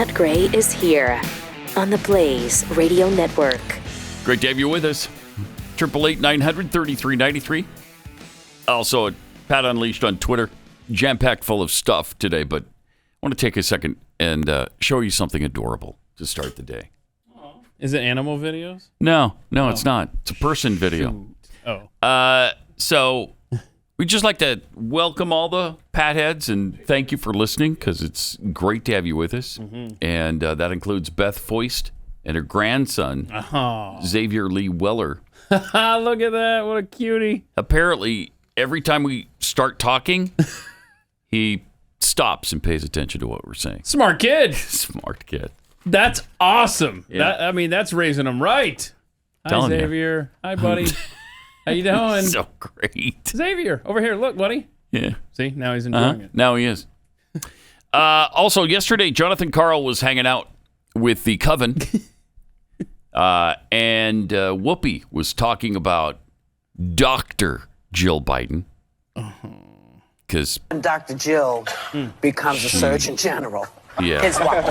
Scott Gray is here on the Blaze Radio Network. Great to have you with us. 888-900-3393. Also, Pat Unleashed on Twitter. Jam-packed full of stuff today, but I want to take a second and show you something adorable to start the day. Is it animal videos? No, it's not. It's a person video. Shoot. So we'd just like to welcome all the Pat heads and thank you for listening because it's great to have you with us. Mm-hmm. And that includes Beth Foist and her grandson, Xavier Lee Weller. Look at that. What a cutie. Apparently, every time we start talking, he stops and pays attention to what we're saying. Smart kid. Smart kid. That's awesome. Yeah. That's raising them right. Hi, Xavier. Hi, buddy. How you doing? So great. Xavier, over here. Look, buddy. Yeah. See, now he's enjoying it. Now he is. Also, yesterday, Jonathan Karl was hanging out with the Coven, and Whoopi was talking about Dr. Jill Biden. Because Dr. Jill becomes a Surgeon General. Yeah. His wife.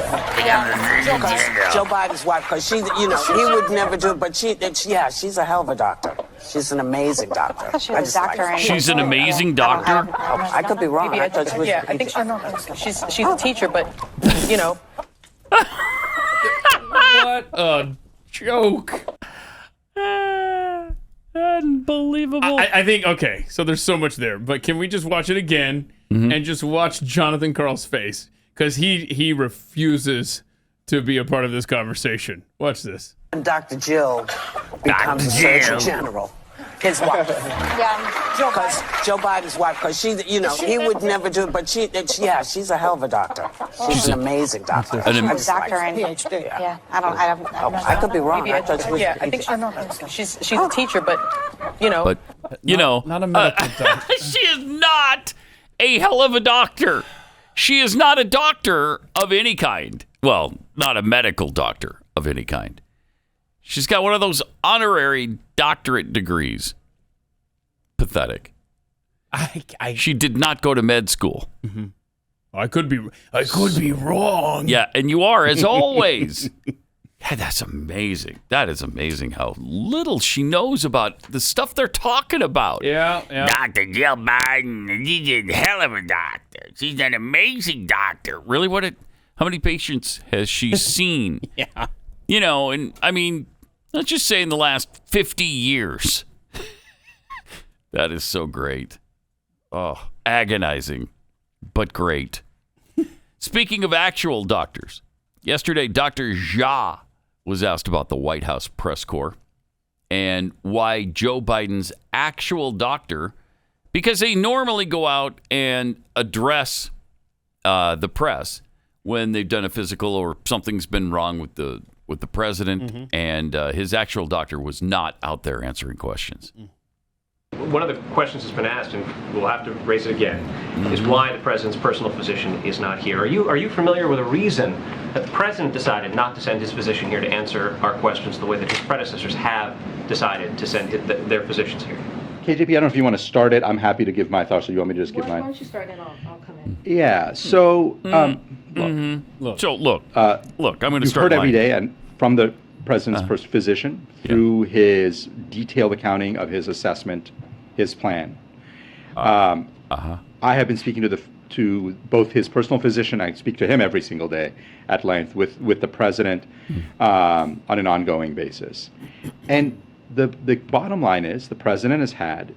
Joe Biden's wife, because she, he would never do it, but she's a hell of a doctor. She's an amazing doctor. I she's a doctor. She's an amazing doctor? I could be wrong. I thought she was. I think she's a teacher, but, What a joke. Unbelievable. I think, okay, so there's so much there, but can we just watch it again and just watch Jonathan Karl's face? Because he refuses to be a part of this conversation. Watch this. Dr. Jill becomes a Surgeon General. His wife. Because Joe Biden's wife, because she, he would never do it, but she's a hell of a doctor. She's an amazing doctor. She's a doctor and PhD. Yeah, I could be wrong. I thought she was. I think she's a teacher, but But not a medical doctor. She is not a hell of a doctor. She is not a doctor of any kind. Well, not a medical doctor of any kind. She's got one of those honorary doctorate degrees. Pathetic. She did not go to med school. Mm-hmm. I could be wrong. Yeah, and you are, as always. Yeah, that's amazing. That is amazing how little she knows about the stuff they're talking about. Yeah. Dr. Jill Biden, she's a hell of a doctor. She's an amazing doctor. Really? How many patients has she seen? Yeah. And I mean, let's just say in the last 50 years. That is so great. Oh, agonizing, but great. Speaking of actual doctors, yesterday, Dr. Jha was asked about the White House press corps and why Joe Biden's actual doctor, because they normally go out and address the press when they've done a physical or something's been wrong with the president, and his actual doctor was not out there answering questions. One of the questions that's been asked, and we'll have to raise it again, is why the president's personal physician is not here. Are you familiar with a reason that the president decided not to send his physician here to answer our questions the way that his predecessors have decided to send their physicians here? KJP, I don't know if you want to start it. I'm happy to give my thoughts, or you want me to just give mine? Why don't you start and I'll come in. Yeah, so, Look, I'm going to you've start heard every mine. day and from the president's physician through his detailed accounting of his assessment, his plan. I have been speaking to both his personal physician, I speak to him every single day at length, with the president on an ongoing basis. And the bottom line is the president has had,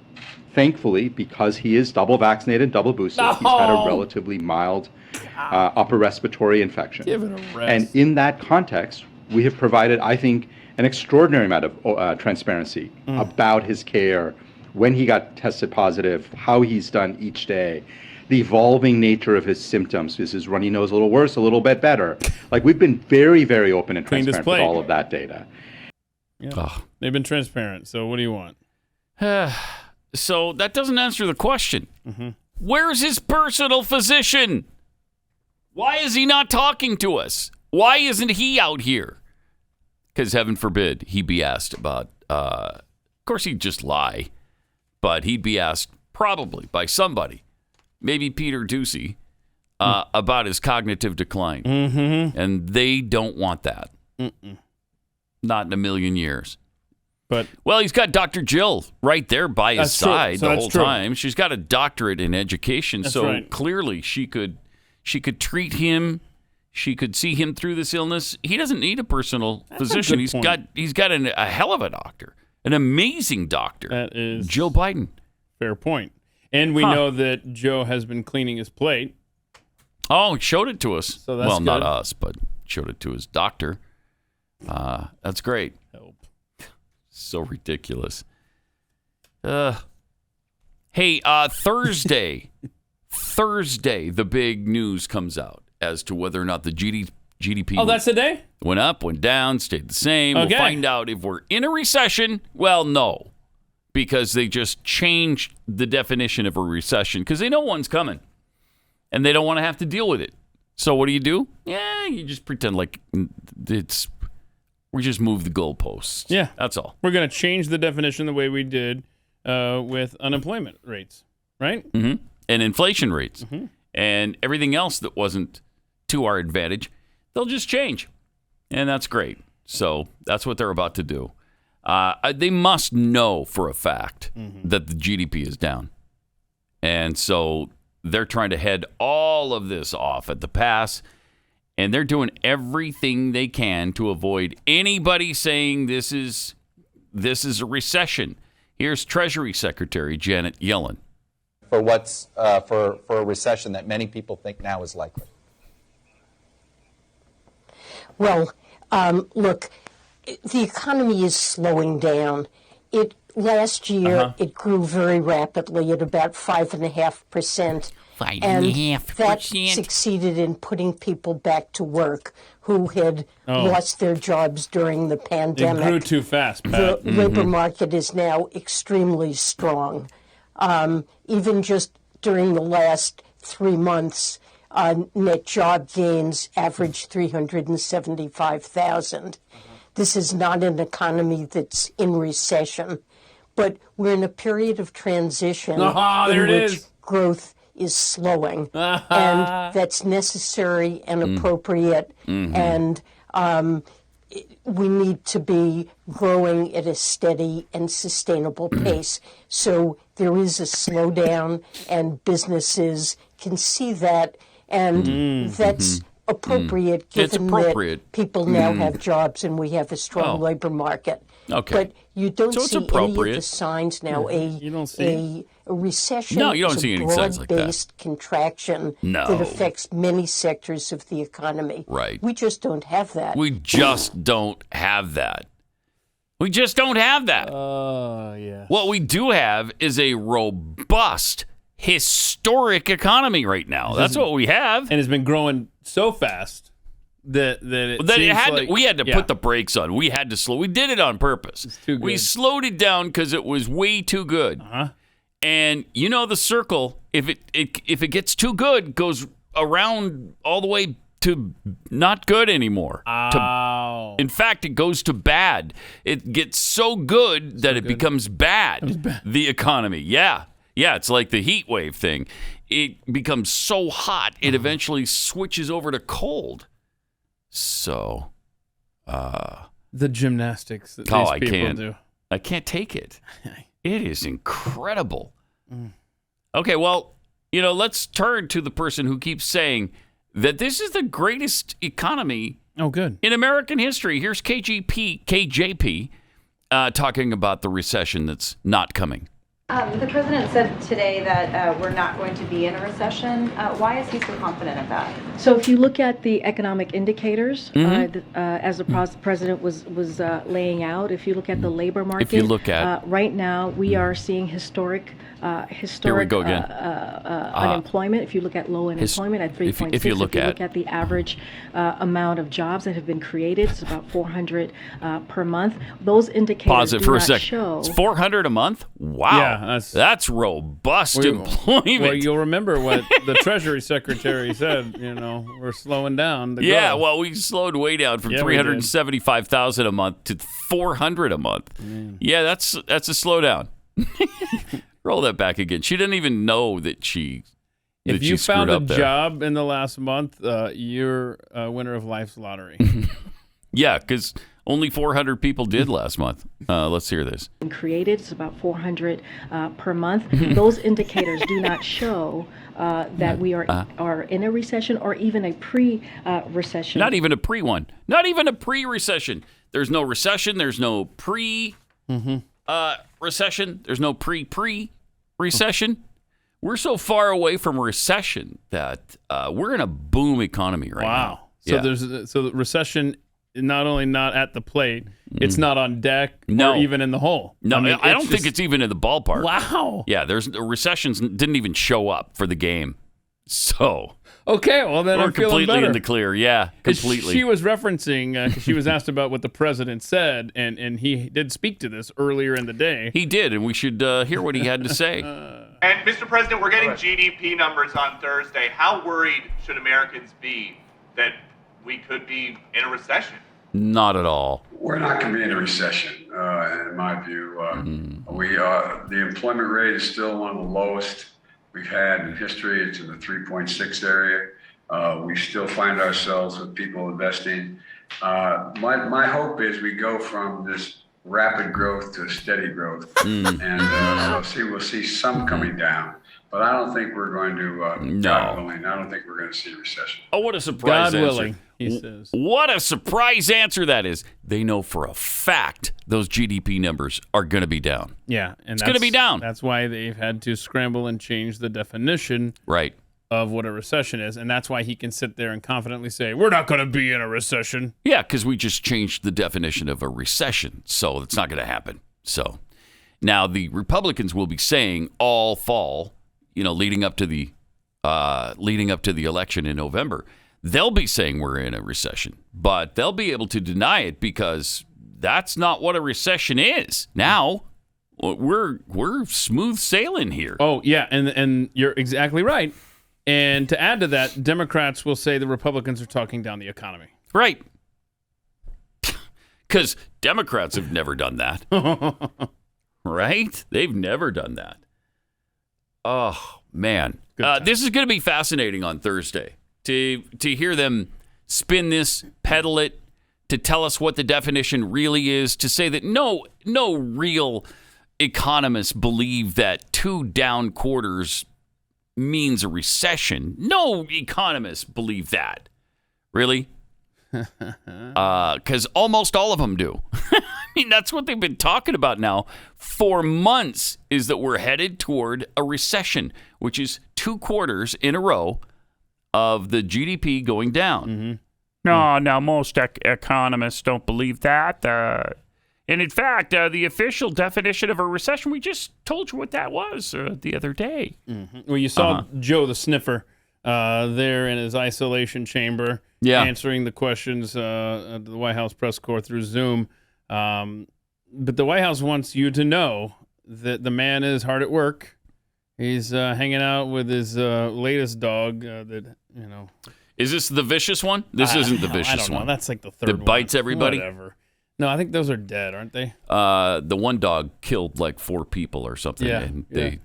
thankfully, because he is double vaccinated, double boosted, he's had a relatively mild upper respiratory infection. Give it a rest. And in that context, we have provided, I think, an extraordinary amount of transparency about his care, when he got tested positive, how he's done each day, the evolving nature of his symptoms. Is his runny nose a little worse, a little bit better? Like, we've been very, very open and transparent with all of that data. Yeah. They've been transparent. So what do you want? So that doesn't answer the question. Where's his personal physician? Why is he not talking to us? Why isn't he out here? Because heaven forbid he be asked about, of course he'd just lie, but he'd be asked probably by somebody, maybe Peter Doocy, about his cognitive decline. Mm-hmm. And they don't want that. Not in a million years. But well, he's got Dr. Jill right there by his side So the that's whole true. time. She's got a doctorate in education, That's so right. clearly she could treat him. She could see him through this illness. He doesn't need a personal physician. good point. He's got a hell of a doctor, an amazing doctor. That is Joe Biden. fair point. And we know that Joe has been cleaning his plate. Oh, he showed it to us. So that's well, not good. us, but showed it to his doctor. That's great. Help. So ridiculous. Hey, Thursday, the big news comes out as to whether or not the GDP Oh, that's the day? went up, went down, stayed the same. Okay. We'll find out if we're in a recession. Well, no, because they just changed the definition of a recession because they know one's coming, and they don't want to have to deal with it. So what do? Yeah, you just pretend like we just move the goalposts. Yeah. That's all. We're going to change the definition the way we did with unemployment rates, right? Mm-hmm. And inflation rates and everything else that wasn't to our advantage, they'll just change. And that's great. So that's what they're about to do. They must know for a fact that the GDP is down. And so they're trying to head all of this off at the pass. And they're doing everything they can to avoid anybody saying this is a recession. Here's Treasury Secretary Janet Yellen. For what's for a recession that many people think now is likely? Well, look, the economy is slowing down. Last year it grew very rapidly at about 5.5%. And that succeeded in putting people back to work who had lost their jobs during the pandemic. It grew too fast, Pat. The labor market is now extremely strong. Even just during the last 3 months, net job gains averaged 375,000. This is not an economy that's in recession, but we're in a period of transition in which growth is slowing, and that's necessary and appropriate, and we need to be growing at a steady and sustainable pace. So there is a slowdown, and businesses can see that, and that's appropriate given that people now have jobs and we have a strong labor market. Okay. But you don't So it's see any of appropriate. the signs now. A recession No, you don't is see a any signs like that. broad-based contraction that affects many sectors of the economy. Right. We just don't have that. We just don't have that. We just don't have that. Yeah. What we do have is a robust, historic economy right now. That's what we have. And it's been growing so fast that we had to put the brakes on. We had to slow. We did it on purpose. It's too good. We slowed it down because it was way too good. And you know the circle. If it gets too good, goes around all the way to not good anymore. In fact, it goes to bad. It gets so good that it becomes bad. The economy. Yeah, it's like the heat wave thing. It becomes so hot, it eventually switches over to cold. So, the gymnastics that these people do. I can't take it. It is incredible. Okay, well, let's turn to the person who keeps saying that this is the greatest economy in American history. Here's KJP talking about the recession that's not coming. The president said today that we're not going to be in a recession. Why is he so confident of that? So if you look at the economic indicators, as the president was laying out, if you look at the labor market, if you look at right now, we are seeing historic Here we go again. Unemployment. If you look at low unemployment at 3.6, if you look at the average amount of jobs that have been created, it's about 400 per month. Those indicators pause it do for a not second. show. It's 400 a month. Wow, Yeah, that's robust employment. Well, you'll remember what the Treasury Secretary said. We're slowing down. The Yeah, growth. well, we slowed way down from Yeah, we 375,000 a month to 400 a month. Yeah, that's a slowdown. Roll that back again. She didn't even know that she If you found a job in the last month, you're a winner of life's lottery. Yeah, because only 400 people did last month. Let's hear this. Created, it's about 400 per month. Those indicators do not show that we are in a recession or even a pre-recession. Not even a pre-one. Not even a pre-recession. There's no recession. There's no pre-recession. There's no pre-recession. We're so far away from recession that we're in a boom economy right now. Wow. So the recession is not only not at the plate, it's not on deck or even in the hole. No, I don't think it's even in the ballpark. Wow. Yeah, recessions didn't even show up for the game. So okay, well then we're I'm feeling completely better. in the clear. Yeah, completely. She was referencing. She was asked about what the president said, and he did speak to this earlier in the day. He did, and we should hear what he had to say. And Mr. President, we're getting GDP numbers on Thursday. How worried should Americans be that we could be in a recession? Not at all. We're not going to be in a recession, in my view. The employment rate is still one of the lowest we've had in history. It's in the 3.6 area. We still find ourselves with people investing. My hope is we go from this rapid growth to steady growth, and we'll see some coming down. But I don't think we're going to, God willing, I don't think we're going to see a recession. Oh, what a surprise God answer. willing, he says. What a surprise answer that is. They know for a fact those GDP numbers are going to be down. Yeah. And it's going to be down. That's why they've had to scramble and change the definition of what a recession is. And that's why he can sit there and confidently say, we're not going to be in a recession. Yeah, because we just changed the definition of a recession. So it's not going to happen. So now the Republicans will be saying all fall, leading up to the election in November, they'll be saying we're in a recession, but they'll be able to deny it because that's not what a recession is. Now we're smooth sailing here. Oh yeah, and you're exactly right. And to add to that, Democrats will say the Republicans are talking down the economy. Right. Because Democrats have never done that. Right? They've never done that. Oh, man. This is going to be fascinating on Thursday to hear them spin this, peddle it, to tell us what the definition really is, to say that no real economists believe that 2 down quarters means a recession. No economists believe that. Really? Because almost all of them do. I mean, that's what they've been talking about now for months, is that we're headed toward a recession, which is 2 quarters in a row of the GDP going down. No, most economists don't believe that. And in fact, the official definition of a recession, we just told you what that was the other day. Well, you saw Joe the Sniffer there in his isolation chamber, answering the questions at the White House press corps through Zoom. But the White House wants you to know that the man is hard at work. He's hanging out with his latest dog Is this the vicious one? This isn't the vicious I don't know. one. That's like the third one. That bites everybody? Whatever. No, I think those are dead, aren't they? The one dog killed like 4 people or something, and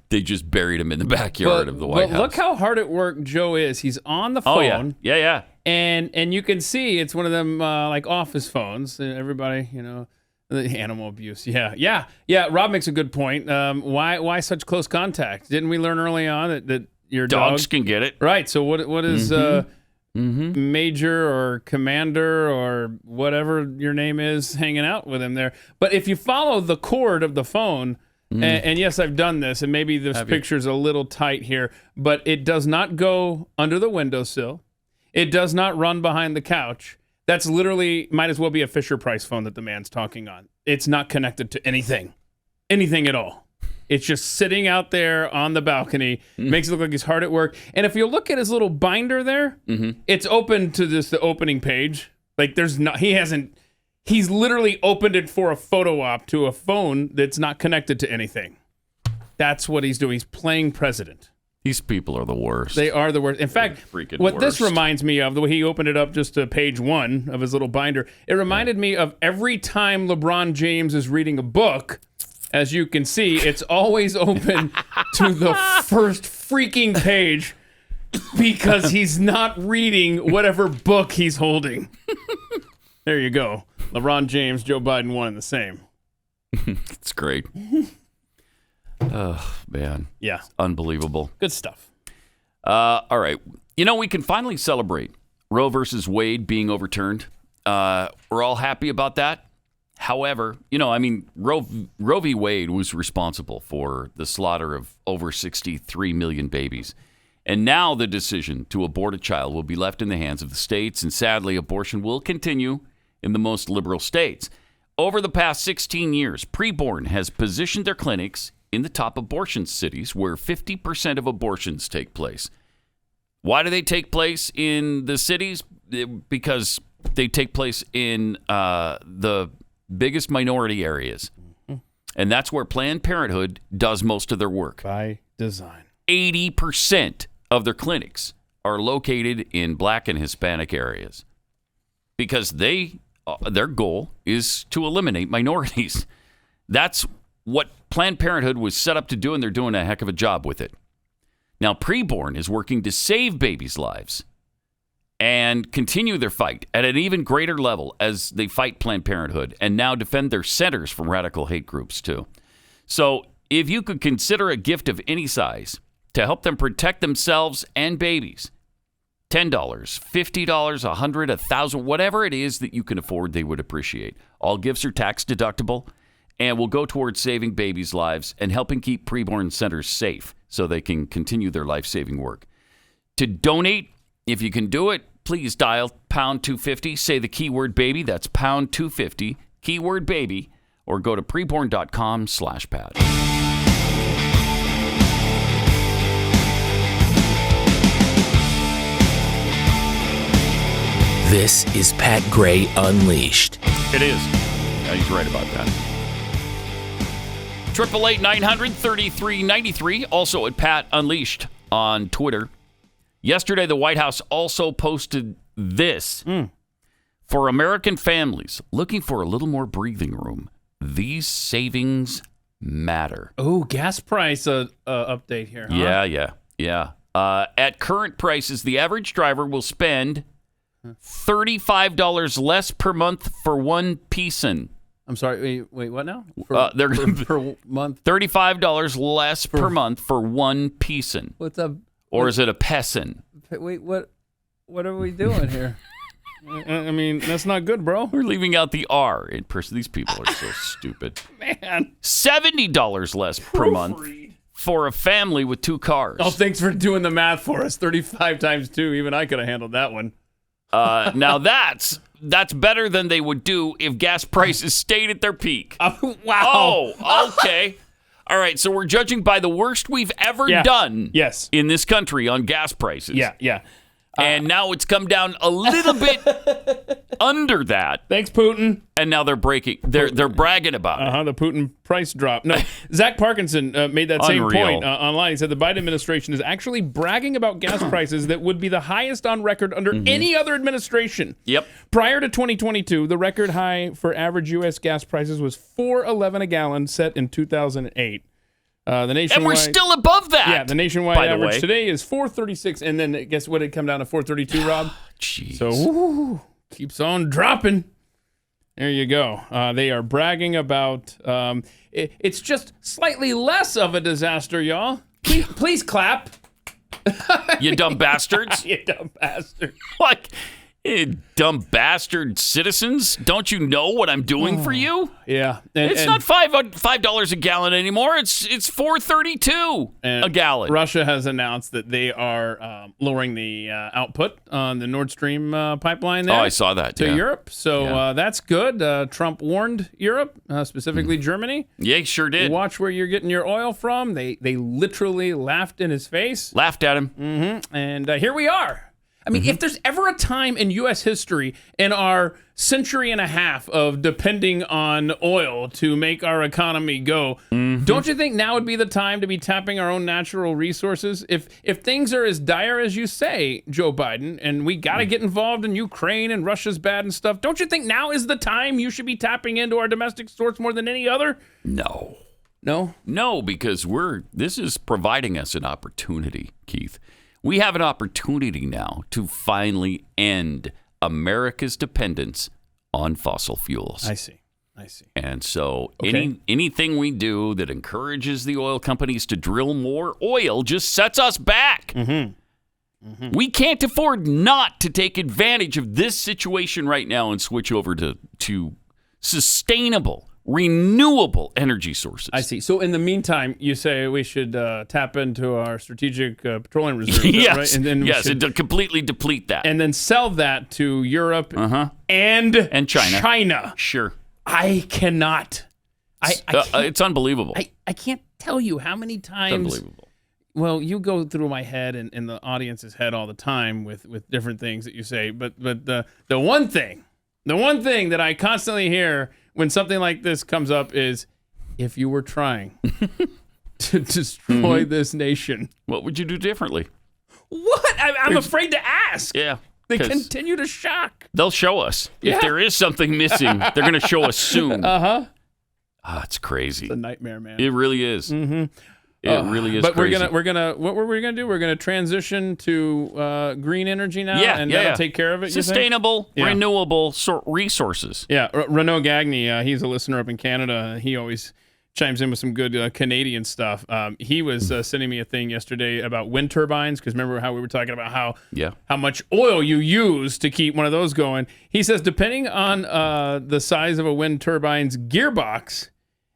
they just buried him in the backyard of the White House. Look how hard at work Joe is. He's on the phone. Oh, yeah. And you can see it's one of them like office phones. Everybody, the animal abuse. Yeah. Rob makes a good point. Why such close contact? Didn't we learn early on that your dogs dog can get it? Right. So what is major or commander or whatever your name is hanging out with him there? But if you follow the cord of the phone, and yes, I've done this, and maybe this picture's a little tight here, but it does not go under the windowsill. It does not run behind the couch. That's literally, might as well be a Fisher-Price phone that the man's talking on. It's not connected to anything at all. It's just sitting out there on the balcony. Makes it look like he's hard at work. And if you look at his little binder there, it's open to the opening page. Like he's literally opened it for a photo op to a phone that's not connected to anything. That's what he's doing. He's playing president. These people are the worst. They are the worst. In fact, what this reminds me of, the way he opened it up just to page 1 of his little binder, it reminded me of every time LeBron James is reading a book as you can see, it's always open to the first freaking page because he's not reading whatever book he's holding. There you go. LeBron James, Joe Biden, one and the same. It's great. Oh, man. Yeah. Unbelievable. Good stuff. All right. We can finally celebrate Roe versus Wade being overturned. We're all happy about that. However, Roe v. Wade was responsible for the slaughter of over 63 million babies. And now the decision to abort a child will be left in the hands of the states. And sadly, abortion will continue in the most liberal states. Over the past 16 years, Preborn has positioned their clinics in the top abortion cities where 50% of abortions take place. Why do they take place in the cities? Because they take place in the biggest minority areas. And that's where Planned Parenthood does most of their work. By design. 80% of their clinics are located in Black and Hispanic areas because their goal is to eliminate minorities. That's what Planned Parenthood was set up to do, and they're doing a heck of a job with it. Now, Preborn is working to save babies' lives and continue their fight at an even greater level as they fight Planned Parenthood and now defend their centers from radical hate groups, too. So if you could consider a gift of any size to help them protect themselves and babies, $10, $50, $100, $1,000, whatever it is that you can afford, they would appreciate. All gifts are tax deductible and will go towards saving babies' lives and helping keep preborn centers safe so they can continue their life-saving work. To donate, if you can do it, please dial pound 250, say the keyword baby, that's pound 250, keyword baby, or go to preborn.com/Pat. This is Pat Gray Unleashed. It is. Yeah, he's right about that. 888-900-3393, also at Pat Unleashed on Twitter. Yesterday, the White House also posted this. For American families looking for a little more breathing room, these savings matter. Oh, gas price update here, huh? Yeah. At current prices, the average driver will spend $35 less per month for one pieson. I'm sorry, wait, what now? They're per month? $35 less per month for one pieson. What's up? Or is it a pesson? Wait, what are we doing here? I mean, that's not good, bro. We're leaving out the R in person. These people are so stupid. Man. $70 less per month for a family with 2 cars. Oh, thanks for doing the math for us. 35 times 2. Even I could have handled that one. Now that's better than they would do if gas prices stayed at their peak. Wow. Oh, okay. All right, so we're judging by the worst we've ever done in this country on gas prices. Yeah. And now it's come down a little bit under that. Thanks, Putin. And now they're bragging about it. The Putin price drop. No, Zach Parkinson made that same point online. He said the Biden administration is actually bragging about gas prices that would be the highest on record under any other administration. Yep. Prior to 2022, the record high for average U.S. gas prices was $4.11 a gallon, set in 2008. The nationwide, and we're still above that. Yeah, the nationwide average today is $4.36, and then guess what? It come down to $4.32, Rob. Jeez. So keeps on dropping. There you go. They are bragging about. It's just slightly less of a disaster, y'all. Please clap. You dumb bastards. You dumb bastards. Like, dumb bastard citizens, don't you know what I'm doing for you? Yeah, it's not $5 a gallon anymore. It's $4.32 a gallon. Russia has announced that they are lowering the output on the Nord Stream pipeline there. Oh, I saw that to Europe. So that's good. Trump warned Europe, specifically Germany. Yeah, he sure did. Watch where you're getting your oil from. They literally laughed in his face. Laughed at him. And here we are. I mean, if there's ever a time in U.S. history in our century and a half of depending on oil to make our economy go, don't you think now would be the time to be tapping our own natural resources? If things are as dire as you say, Joe Biden, and we got to get involved in Ukraine and Russia's bad and stuff, don't you think now is the time you should be tapping into our domestic source more than any other? No. No, because this is providing us an opportunity, Keith. We have an opportunity now to finally end America's dependence on fossil fuels. I see. And so anything we do that encourages the oil companies to drill more oil just sets us back. We can't afford not to take advantage of this situation right now and switch over to sustainable, renewable energy sources. I see. So in the meantime, you say we should tap into our strategic petroleum reserves, yes, right? And then and to completely deplete that. And then sell that to Europe and China. Sure. I cannot. It's unbelievable. I can't tell you how many times. It's unbelievable. Well, you go through my head and the audience's head all the time with different things that you say. But the one thing that I constantly hear when something like this comes up is, if you were trying to destroy this nation, what would you do differently? What? I'm afraid to ask. Yeah. They continue to shock. They'll show us. Yeah. If there is something missing, they're going to show us soon. It's crazy. It's a nightmare, man. It really is. It really is. But crazy. we're gonna what were we gonna do? We're gonna transition to green energy now, and that'll take care of it. Sustainable, renewable resources. Yeah, Renaud Gagny, he's a listener up in Canada. He always chimes in with some good Canadian stuff. He was sending me a thing yesterday about wind turbines, because remember how we were talking about how much oil you use to keep one of those going. He says depending on the size of a wind turbine's gearbox,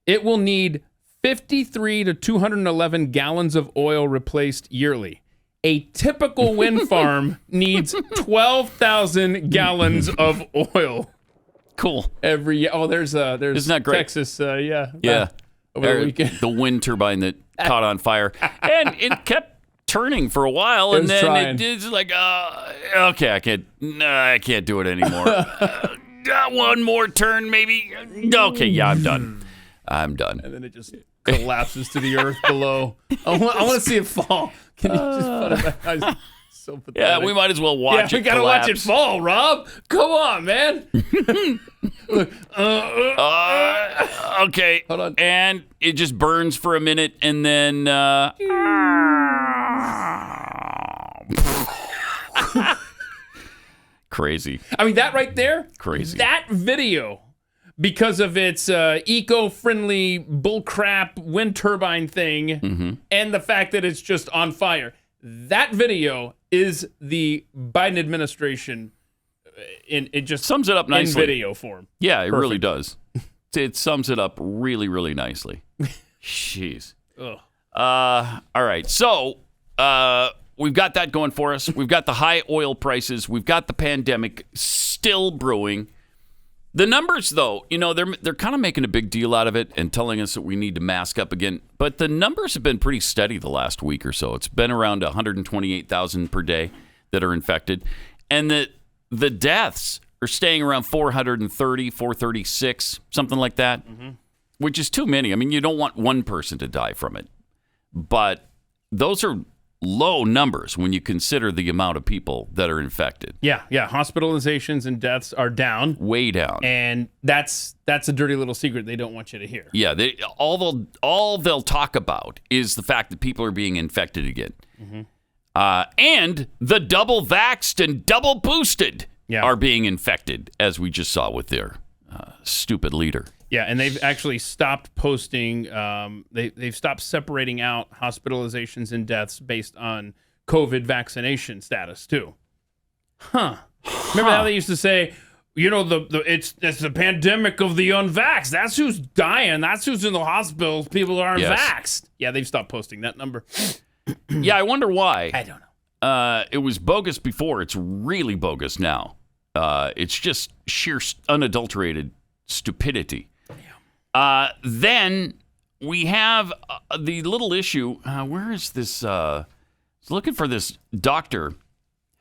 it will need 53 to 211 gallons of oil replaced yearly. A typical wind farm needs 12,000 gallons of oil. Cool. Every year. Oh, there's Isn't that great? Texas, Yeah. over the weekend. The wind turbine that caught on fire. And it kept turning for a while, and then it's like, okay, I can't do it anymore. One more turn, maybe. Okay, yeah, I'm done. And then it just collapses to the earth below. I want to see it fall. Can you just put it back? So pathetic. Yeah, we might as well watch it. We gotta watch it fall, Rob. Come on, man. Okay. Hold on. And it just burns for a minute, and then crazy. I mean, that right there, crazy. That video, because of its eco-friendly bullcrap wind turbine thing, and the fact that it's just on fire, that video is the Biden administration. It just sums it up nicely in video form. Yeah, it really does. It sums it up really, really nicely. Jeez. Ugh. All right. So we've got that going for us. We've got the high oil prices. We've got the pandemic still brewing. The numbers, though, they're kind of making a big deal out of it and telling us that we need to mask up again. But the numbers have been pretty steady the last week or so. It's been around 128,000 per day that are infected. And the deaths are staying around 430, 436, something like that, which is too many. I mean, you don't want one person to die from it. But those are low numbers when you consider the amount of people that are infected. Yeah. Hospitalizations and deaths are down. Way down. And that's a dirty little secret they don't want you to hear. Yeah, all they'll talk about is the fact that people are being infected again. And the double vaxxed and double boosted are being infected, as we just saw with their stupid leader. Yeah, and they've actually stopped posting. They've stopped separating out hospitalizations and deaths based on COVID vaccination status too. Remember how they used to say, it's the pandemic of the unvaxxed. That's who's dying. That's who's in the hospitals. People who aren't vaxxed. Yeah, they've stopped posting that number. Yeah, I wonder why. I don't know. It was bogus before. It's really bogus now. It's just sheer unadulterated stupidity. Then we have the little issue. Where is this? I was looking for this doctor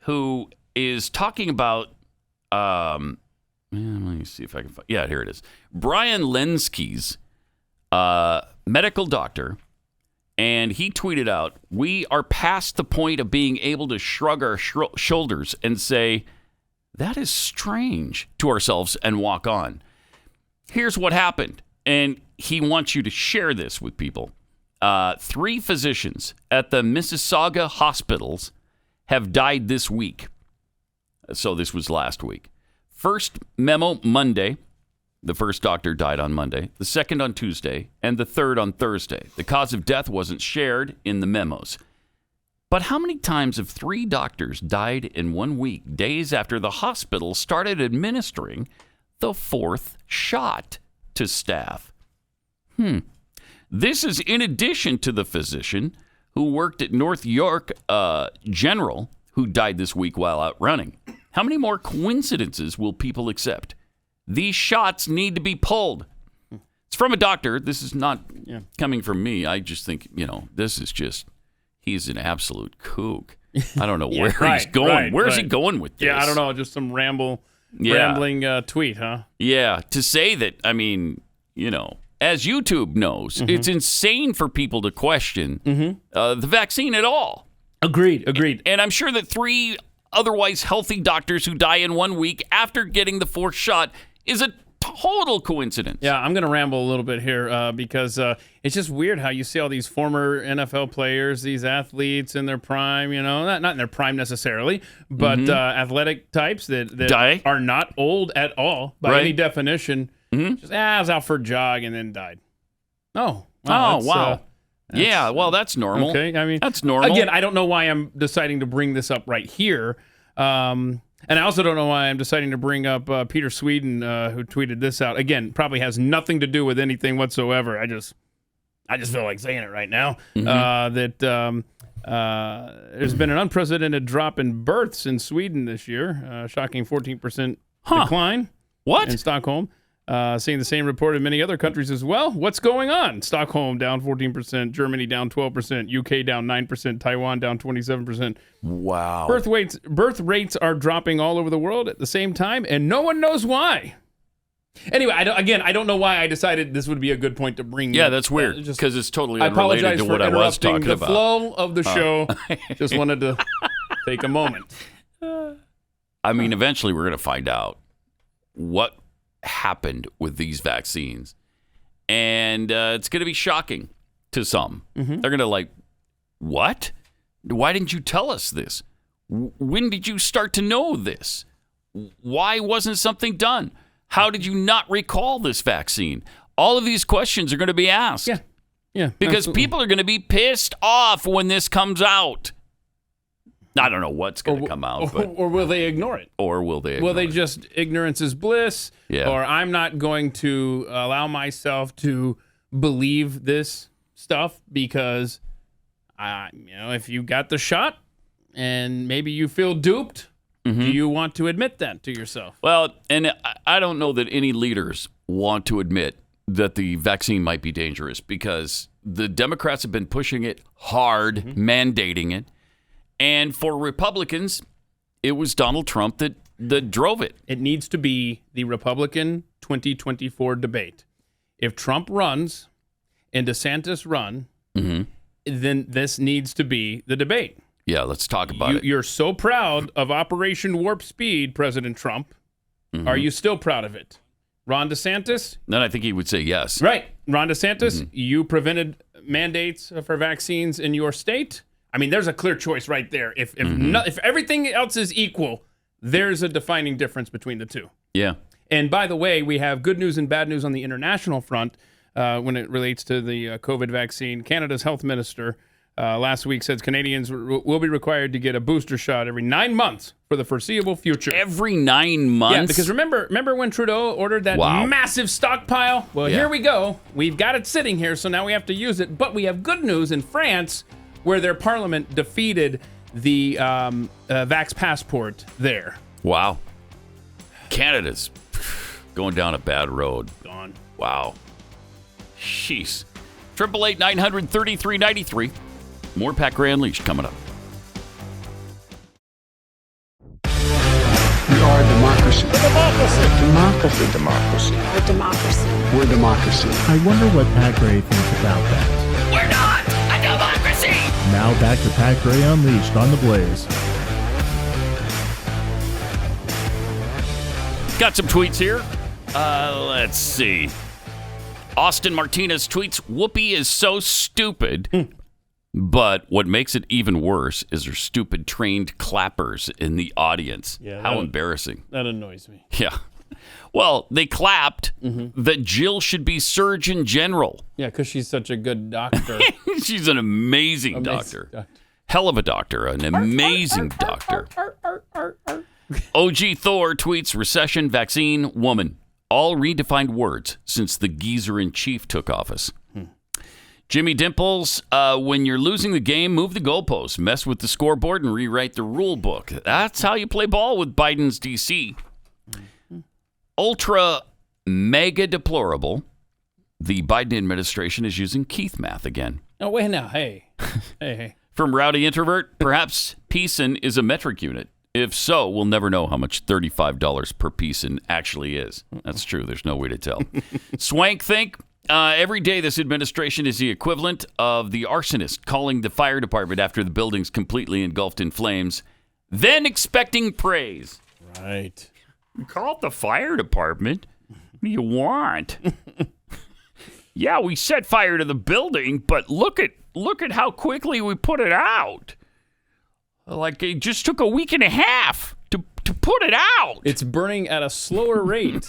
who is talking about. Let me see if I can find. Yeah, here it is. Brian Lenski's medical doctor. And he tweeted out, "We are past the point of being able to shrug our shoulders and say, that is strange to ourselves and walk on. Here's what happened." And he wants you to share this with people. 3 physicians at the Mississauga hospitals have died this week. So this was last week. First memo Monday. The first doctor died on Monday, the second on Tuesday, and the third on Thursday. The cause of death wasn't shared in the memos. But how many times have 3 doctors died in 1 week, days after the hospital started administering the 4th shot to staff? This is in addition to the physician who worked at North York General, who died this week while out running. How many more coincidences will people accept? These shots need to be pulled. It's from a doctor. This is not coming from me. I just think, this is just, he's an absolute kook. I don't know where he's going. Where's he going with this? Yeah, I don't know. Just some rambling tweet, huh? Yeah, to say that, as YouTube knows, it's insane for people to question the vaccine at all. Agreed. And I'm sure that 3 otherwise healthy doctors who die in 1 week after getting the 4th shot is a total coincidence. Yeah, I'm going to ramble a little bit here because it's just weird how you see all these former NFL players, these athletes in their prime, not in their prime necessarily, but athletic types that are not old at all by any definition. Just, I was out for a jog and then died. Wow. Yeah, well, that's normal. Okay, that's normal. Again, I don't know why I'm deciding to bring this up right here. And I also don't know why I'm deciding to bring up Peter Sweden, who tweeted this out. Again, probably has nothing to do with anything whatsoever. I just feel like saying it right now. That there's been an unprecedented drop in births in Sweden this year. Shocking 14% decline. What? In Stockholm. Seeing the same report in many other countries as well. What's going on? Stockholm down 14%, Germany down 12%, UK down 9%, Taiwan down 27%. Wow. Birth rates are dropping all over the world at the same time, and no one knows why. Anyway, I don't know why I decided this would be a good point to bring. Yeah, that's weird because it's totally I unrelated apologize to for what I was interrupting talking the about. flow of the show. Just wanted to take a moment. Eventually we're going to find out what happened with these vaccines, and it's going to be shocking to some. They're going to what? Why didn't you tell us this? When did you start to know this? Why wasn't something done? How did you not recall this vaccine? All of these questions are going to be asked. Yeah, because absolutely. people are going to be pissed off when this comes out. I don't know what's going to come out. Or will they ignore it? Will they just, ignorance is bliss? Yeah. Or I'm not going to allow myself to believe this stuff because, if you got the shot and maybe you feel duped, do you want to admit that to yourself? Well, and I don't know that any leaders want to admit that the vaccine might be dangerous because the Democrats have been pushing it hard, mandating it. And for Republicans, it was Donald Trump that drove it. It needs to be the Republican 2024 debate. If Trump runs and DeSantis run, then this needs to be the debate. Yeah, let's talk about it. You're so proud of Operation Warp Speed, President Trump. Are you still proud of it? Ron DeSantis? Then I think he would say yes. Right. Ron DeSantis, you prevented mandates for vaccines in your state. There's a clear choice right there. If everything else is equal, there's a defining difference between the two. Yeah. And by the way, we have good news and bad news on the international front when it relates to the COVID vaccine. Canada's health minister last week said Canadians will be required to get a booster shot every 9 months for the foreseeable future. Every 9 months? Yeah, because remember when Trudeau ordered that massive stockpile? Well, here we go. We've got it sitting here, so now we have to use it. But we have good news in France, where their parliament defeated the vax passport there. Wow. Canada's going down a bad road. Gone. Wow. Jeez. 888-900-3393. More Pat Gray Unleashed coming up. We are a democracy. We're democracy. Democracy. Democracy. We're democracy. We're democracy. I wonder what Pat Gray thinks about that. We're not a democracy! Now back to Pat Gray Unleashed on the Blaze. Got some tweets here. Let's see. Austin Martinez tweets, Whoopi is so stupid. But what makes it even worse is her stupid trained clappers in the audience. Yeah, How embarrassing. That annoys me. Yeah. Well, they clapped that Jill should be Surgeon General. Yeah, because she's such a good doctor. She's an amazing doctor. Hell of a doctor. An amazing doctor. OG Thor tweets, recession, vaccine, woman. All redefined words since the geezer-in-chief took office. Jimmy Dimples, when you're losing the game, move the goalposts, mess with the scoreboard, and rewrite the rule book. That's how you play ball with Biden's D.C. Ultra mega deplorable. The Biden administration is using Keith math again. Oh, wait now. Hey. Hey. From Rowdy Introvert, perhaps Peason is a metric unit. If so, we'll never know how much $35 per Peason actually is. That's true. There's no way to tell. Swank think. Every day, this administration is the equivalent of the arsonist calling the fire department after the building's completely engulfed in flames, then expecting praise. Right. You called the fire department? What do you want? Yeah, we set fire to the building, but look at how quickly we put it out. Like, it just took a week and a half to put it out. It's burning at a slower rate.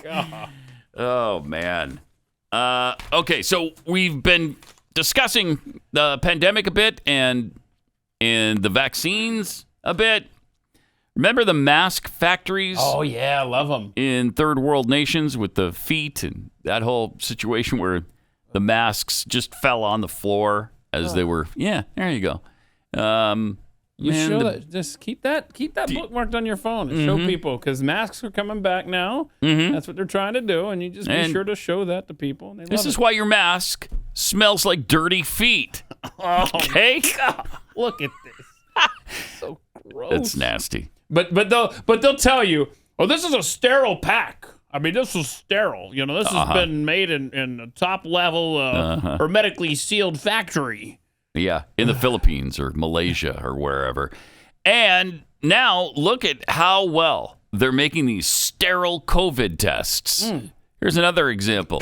God. Oh, man. Okay, so we've been discussing the pandemic a bit and the vaccines a bit. Remember the mask factories? Oh, yeah, I love them. In third world nations with the feet and that whole situation where the masks just fell on the floor as they were. Yeah, there you go. Show that. Just keep that bookmarked on your phone and show people, because masks are coming back now. That's what they're trying to do, and you just be sure to show that to people. And this is why your mask smells like dirty feet. Okay, look at this. So gross. It's nasty. But they'll tell you, oh, this is a sterile pack. I mean, this is sterile. You know, this has been made in a top level hermetically sealed factory. Yeah, in the Philippines or Malaysia or wherever. And now look at how well they're making these sterile COVID tests. Here's another example.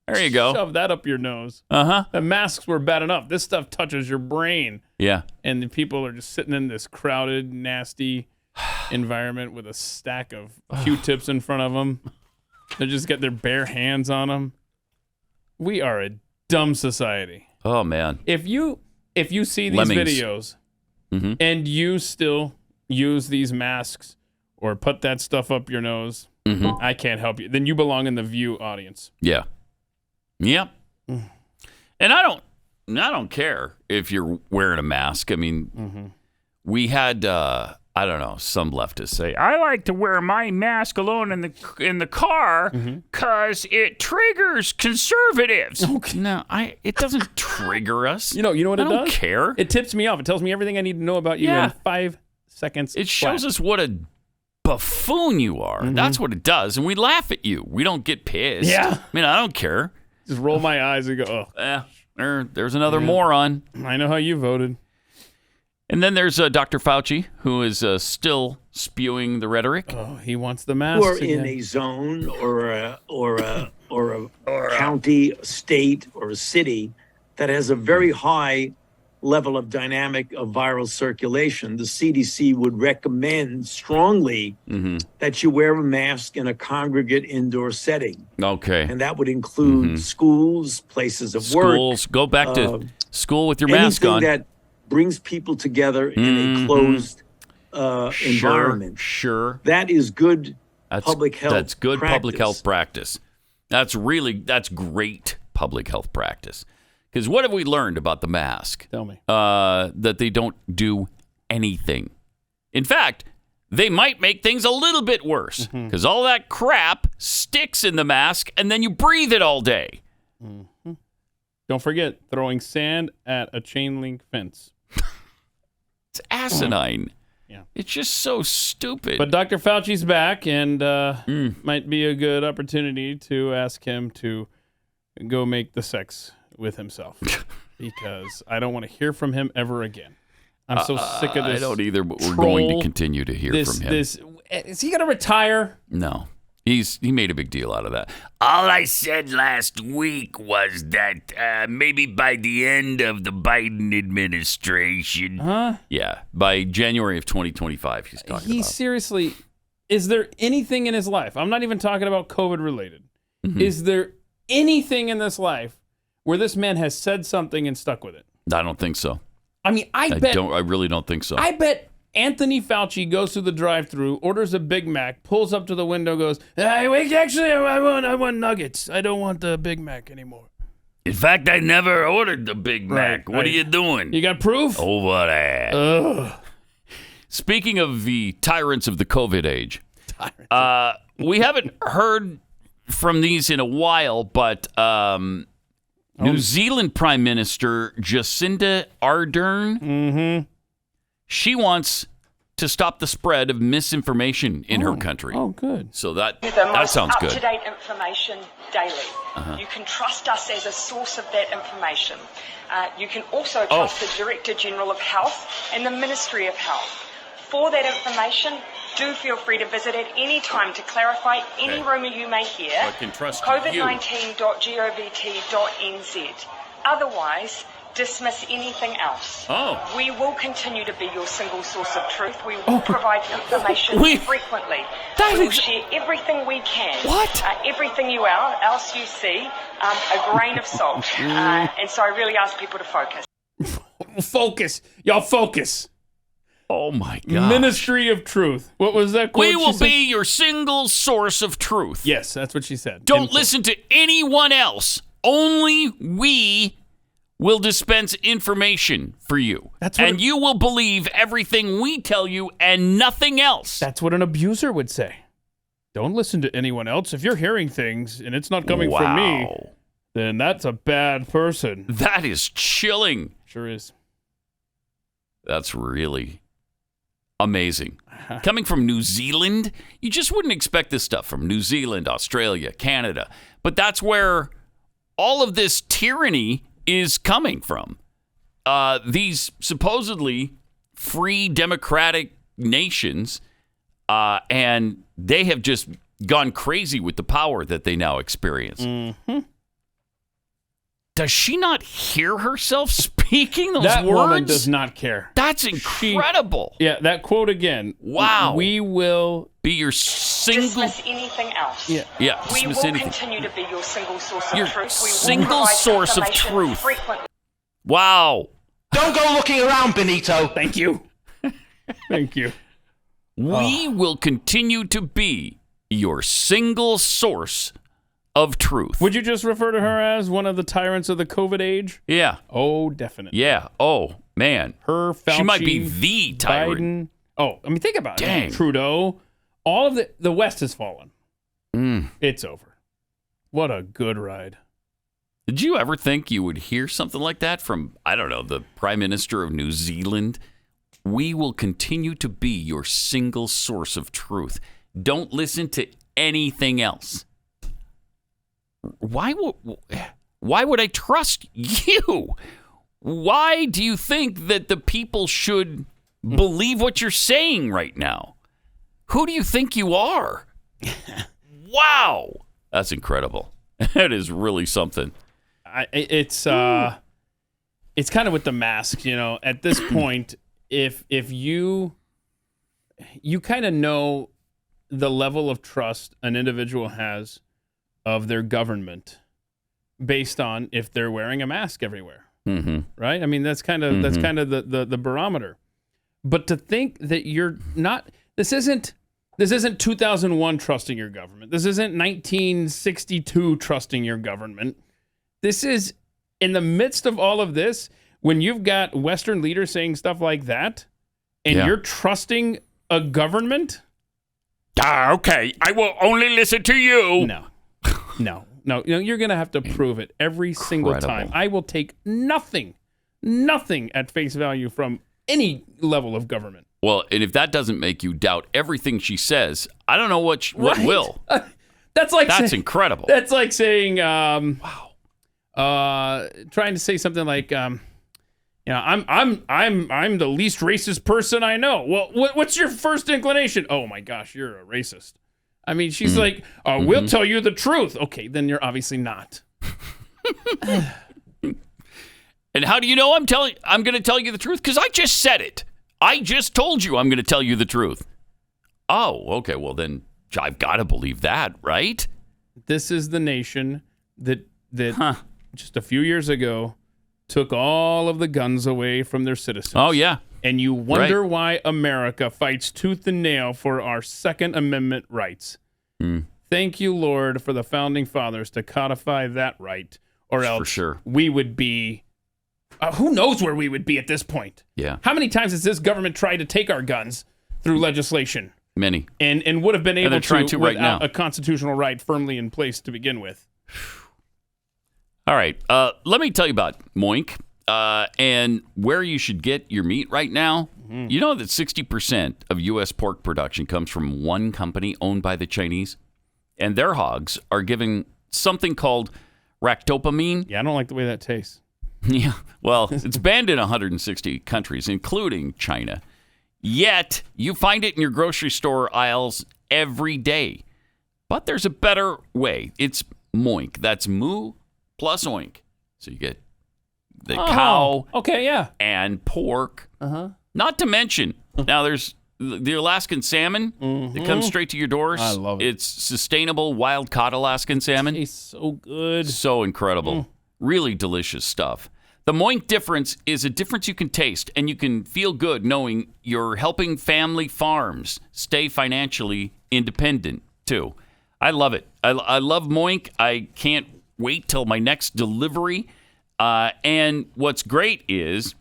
There you go. Shove that up your nose. The masks were bad enough. This stuff touches your brain. Yeah. And the people are just sitting in this crowded, nasty environment with a stack of Q-tips in front of them. They just get their bare hands on them. We are a dumb society. Oh, man. If you see these videos and you still use these masks or put that stuff up your nose, I can't help you. Then you belong in the View audience. Yeah. Yep. And I don't care if you're wearing a mask. I mean, we had I don't know, some leftists say, I like to wear my mask alone in the car because it triggers conservatives. Okay. No, it doesn't trigger us. You know what it does? I don't care. It tips me off. It tells me everything I need to know about you in 5 seconds. It shows us what a buffoon you are. That's what it does. And we laugh at you. We don't get pissed. Yeah. I mean, I don't care. Just roll my eyes and go, oh. There's another moron. I know how you voted. And then there's Dr. Fauci, who is still spewing the rhetoric. Oh, he wants the masks. Or in a zone or a county, a state, or a city that has a very high level of dynamic of viral circulation, the CDC would recommend strongly that you wear a mask in a congregate indoor setting. Okay. And that would include schools, places of work. Schools. Go back to school with your mask on. Anything that brings people together in a closed environment. Sure. That is good public health That's good practice. public health practice. That's great public health practice. Because what have we learned about the mask? Tell me. That they don't do anything. In fact, they might make things a little bit worse. Because all that crap sticks in the mask and then you breathe it all day. Don't forget throwing sand at a chain link fence. It's asinine. Yeah. It's just so stupid. But Dr. Fauci's back, and might be a good opportunity to ask him to go make the sex with himself. Because I don't want to hear from him ever again. I'm so sick of this. I don't either, but we're going to continue to hear from him. Is he going to retire? No. He made a big deal out of that. All I said last week was that maybe by the end of the Biden administration. Huh? Yeah, by January of 2025, he's talking about. Seriously, is there anything in his life? I'm not even talking about COVID related. Mm-hmm. Is there anything in this life where this man has said something and stuck with it? I don't think so. I mean, I really don't think so. I bet Anthony Fauci goes through the drive-thru, orders a Big Mac, pulls up to the window, goes, I want nuggets. I don't want the Big Mac anymore. In fact, I never ordered the Big Mac. Right. What are you doing? You got proof? Over that. Ugh. Speaking of the tyrants of the COVID age, we haven't heard from these in a while, but New Zealand Prime Minister Jacinda Ardern, she wants to stop the spread of misinformation in her country. Oh, good. So that The sounds most good. up-to-date information daily. You can trust us as a source of that information. You can also trust the Director General of Health and the Ministry of Health. For that information, do feel free to visit at any time to clarify any rumour you may hear. I can trust COVID19.gov.nz. Otherwise, dismiss anything else. We will continue to be your single source of truth. We will provide information frequently. We will share everything we can. Everything else you see, a grain of salt. And so I really ask people to focus. Focus. Y'all focus. Oh, my God. Ministry of Truth. What was that quote? We will be your single source of truth. Yes, that's what she said. Don't listen to anyone else. Only we will dispense information for you. And you will believe everything we tell you and nothing else. That's what an abuser would say. Don't listen to anyone else. If you're hearing things and it's not coming from me, then that's a bad person. That is chilling. Sure is. That's really amazing. Coming from New Zealand, you just wouldn't expect this stuff from New Zealand, Australia, Canada. But that's where all of this tyranny is coming from. These supposedly free democratic nations, and they have just gone crazy with the power that they now experience. Does she not hear herself speaking those that words? That woman does not care. That's incredible. That quote again. Wow. We will be your single... Dismiss anything else. Yeah, we dismiss will anything. Continue to be your single source of Your truth. We will single provide source of information truth. frequently. Wow. Don't go looking around, Benito. Thank you. Thank you. We will continue to be your single source of truth. Would you just refer to her as one of the tyrants of the COVID age? Yeah. Oh, definitely. Yeah. Oh, man. Her, Fauci, she might be the tyrant. Biden. Oh, I mean, think about Dang. it. Trudeau. All of the West has fallen. It's over. What a good ride. Did you ever think you would hear something like that from, I don't know, the Prime Minister of New Zealand? We will continue to be your single source of truth. Don't listen to anything else. Why would I trust you? Why do you think that the people should believe what you're saying right now? Who do you think you are? Wow. That's incredible. That is really something. It's kind of with the mask, at this point, if you kind of know the level of trust an individual has of their government based on if they're wearing a mask everywhere. Right? I mean, that's kind of the barometer. But to think that you're not, this isn't 2001 trusting your government. This isn't 1962 trusting your government. This is in the midst of all of this, when you've got Western leaders saying stuff like that, and you're trusting a government. Okay, I will only listen to you. No, you're going to have to prove it every single time. I will take nothing at face value from any level of government. Well, and if that doesn't make you doubt everything she says, I don't know what will. That's incredible. That's like saying, trying to say something like, I'm the least racist person I know. Well, what's your first inclination? Oh my gosh, you're a racist. I mean, she's like, we'll tell you the truth. Okay, then you're obviously not. And how do you know I'm going to tell you the truth? Because I just said it. I just told you I'm going to tell you the truth. Oh, okay. Well, then I've got to believe that, right? This is the nation that just a few years ago took all of the guns away from their citizens. Oh, yeah. And you wonder why America fights tooth and nail for our Second Amendment rights. Thank you, Lord, for the founding fathers to codify that right, or else we would be... who knows where we would be at this point? Yeah. How many times has this government tried to take our guns through legislation? Many. And would have been able to right without now. a constitutional right firmly in place to begin with. All right. Let me tell you about Moink and where you should get your meat right now. You know that 60% of U.S. pork production comes from one company owned by the Chinese, and their hogs are given something called ractopamine. Yeah, I don't like the way that tastes. Yeah, well, it's banned in 160 countries, including China. Yet, you find it in your grocery store aisles every day. But there's a better way. It's Moink. That's moo plus oink. So you get the cow and pork. Not to mention, now there's the Alaskan salmon that comes straight to your doors. I love it. It's sustainable, wild-caught Alaskan salmon. It's so good. So incredible. Really delicious stuff. The Moink difference is a difference you can taste, and you can feel good knowing you're helping family farms stay financially independent, too. I love it. I love Moink. I can't wait till my next delivery. And what's great is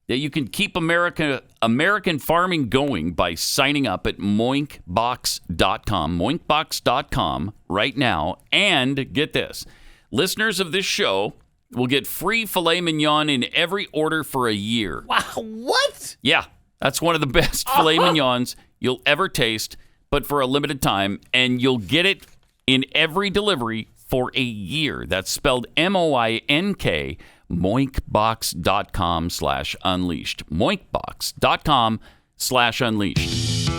that you can keep American farming going by signing up at moinkbox.com, moinkbox.com right now. And get this, listeners of this show will get free filet mignon in every order for a year. Wow, what? Yeah, that's one of the best filet mignons you'll ever taste, but for a limited time, and you'll get it in every delivery for a year. That's spelled M-O-I-N-K, moinkbox.com/unleashed. moinkbox.com/unleashed.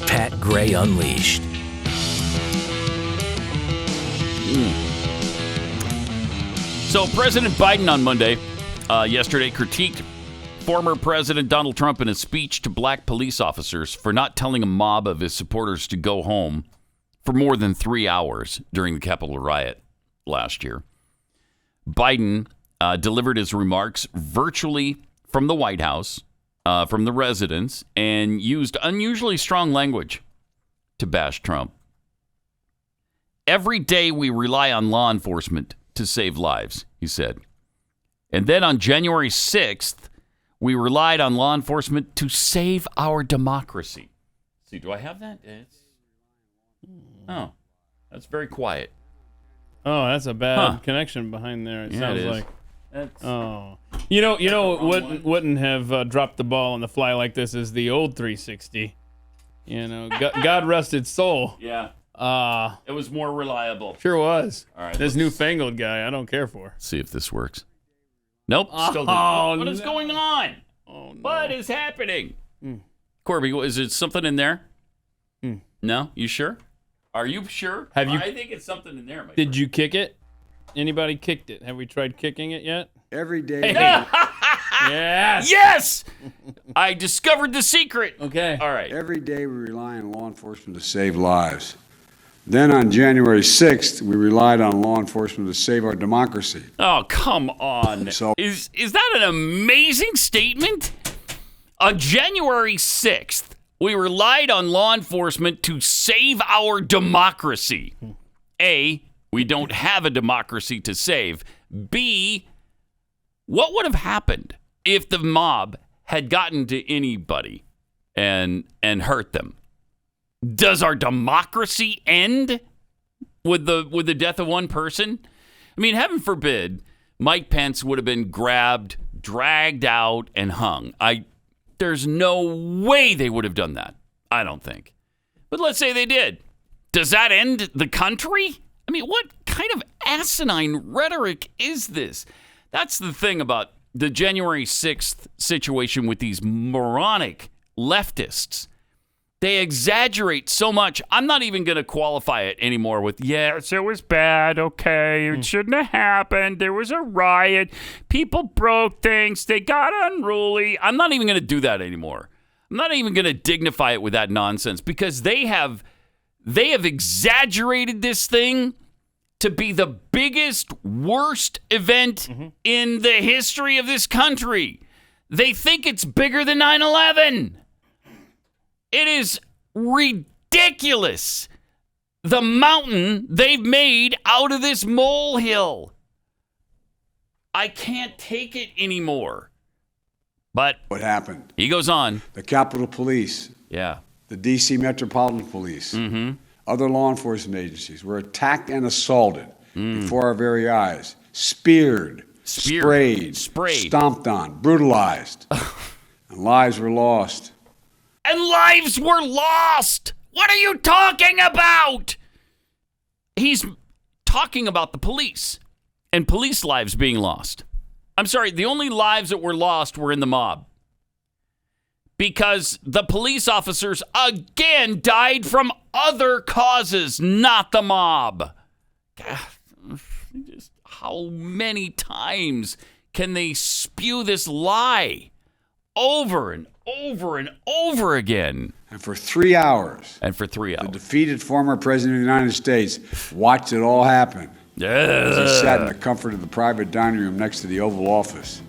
Pat Gray Unleashed. So President Biden on Monday, yesterday, critiqued former President Donald Trump in a speech to black police officers for not telling a mob of his supporters to go home for more than 3 hours during the Capitol riot last year. Biden delivered his remarks virtually from the White House, from the residence, and used unusually strong language to bash Trump. Every day we rely on law enforcement to save lives, he said. And then on January 6th, we relied on law enforcement to save our democracy. See, do I have that? Oh, that's very quiet. Oh, that's a bad connection behind there. It sounds like. You know, wouldn't have dropped the ball on the fly like this is the old 360. You know, God rest its soul. Yeah. It was more reliable. Sure was. All right. This newfangled guy, I don't care for. See if this works. Nope. Still doesn't. What is going on? Oh, no. What is happening? Corby, is it something in there? No? You sure? Are you sure? Have you? I think it's something in there. Did you kick it? Anybody kicked it? Have we tried kicking it yet? Every day. Yes. Yes. I discovered the secret. Okay. All right. Every day we rely on law enforcement to save lives. Then on January 6th, we relied on law enforcement to save our democracy. Oh, come on. So, is that an amazing statement? On January 6th, we relied on law enforcement to save our democracy. A, we don't have a democracy to save. B, what would have happened if the mob had gotten to anybody and hurt them? Does our democracy end with the death of one person? I mean, heaven forbid, Mike Pence would have been grabbed, dragged out, and hung. There's no way they would have done that. I don't think. But let's say they did. Does that end the country? I mean, what kind of asinine rhetoric is this? That's the thing about the January 6th situation with these moronic leftists. They exaggerate so much. I'm not even going to qualify it anymore with, yes, it was bad. Okay, it shouldn't have happened. There was a riot. People broke things. They got unruly. I'm not even going to do that anymore. I'm not even going to dignify it with that nonsense because they have exaggerated this thing to be the biggest, worst event in the history of this country. They think it's bigger than 9/11. It is ridiculous, the mountain they've made out of this molehill. I can't take it anymore. But what happened? He goes on. The Capitol Police. Yeah. The D.C. Metropolitan Police. Other law enforcement agencies were attacked and assaulted before our very eyes. Speared, sprayed, stomped on, brutalized. And lives were lost. And lives were lost. What are you talking about? He's talking about the police and police lives being lost. I'm sorry, the only lives that were lost were in the mob. Because the police officers, again, died from other causes, not the mob. God, just how many times can they spew this lie over and over and over again? And for 3 hours. The defeated former president of the United States watched it all happen. As he sat in the comfort of the private dining room next to the Oval Office.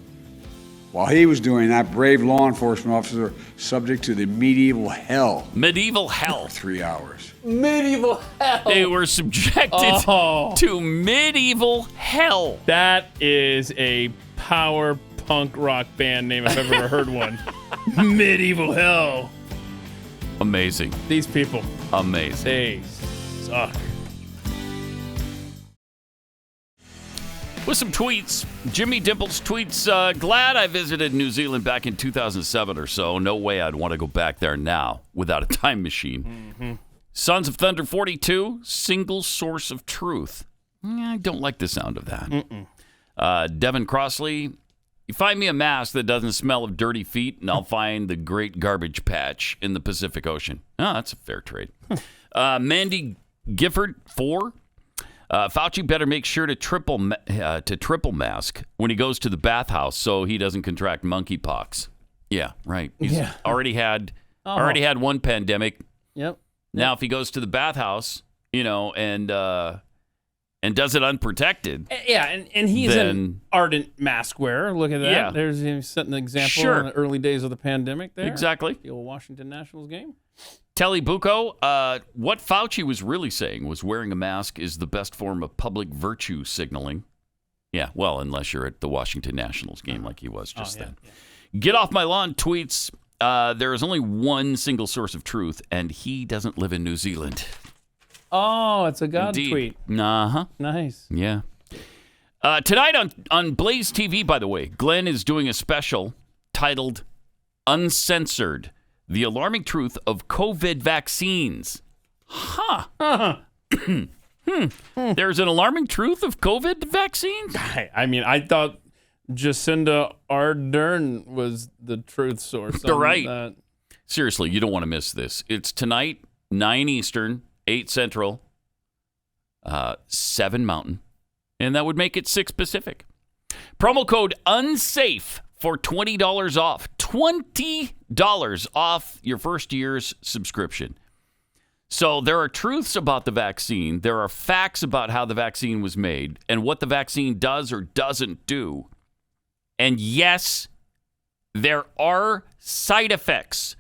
While he was doing that, brave law enforcement officers were subject to the medieval hell. Medieval hell. For 3 hours. Medieval hell. They were subjected to medieval hell. That is a power punk rock band name if I've ever heard one. Medieval hell. Amazing. These people. Amazing. They suck. With some tweets, Jimmy Dimples tweets, glad I visited New Zealand back in 2007 or so. No way I'd want to go back there now without a time machine. Sons of Thunder 42, single source of truth. I don't like the sound of that. Devin Crossley, you find me a mask that doesn't smell of dirty feet, and I'll find the great garbage patch in the Pacific Ocean. Oh, that's a fair trade. Mandy Gifford, 4. Fauci better make sure to triple mask when he goes to the bathhouse so he doesn't contract monkeypox. Yeah, right. He's already had one pandemic. Yep. Now, if he goes to the bathhouse, and does it unprotected. Yeah, and he's an ardent mask wearer. Look at that. Yeah. There's him setting an example in the early days of the pandemic there. Exactly. The old Washington Nationals game. Telly Bucco, what Fauci was really saying was wearing a mask is the best form of public virtue signaling. Yeah, well, unless you're at the Washington Nationals game like he was just then. Yeah. Get off my lawn tweets. There is only one single source of truth, and he doesn't live in New Zealand. Oh, it's a God tweet. Uh-huh. Nice. Yeah. Tonight on Blaze TV, by the way, Glenn is doing a special titled Uncensored. The alarming truth of COVID vaccines. There's an alarming truth of COVID vaccines? I mean, I thought Jacinda Ardern was the truth source. Right. That. Seriously, you don't want to miss this. It's tonight, 9 Eastern, 8 Central, 7 Mountain, and that would make it 6 Pacific. Promo code UNSAFE for $20 off. $20 off your first year's subscription. So there are truths about the vaccine. There are facts about how the vaccine was made and what the vaccine does or doesn't do. And yes, there are side effects.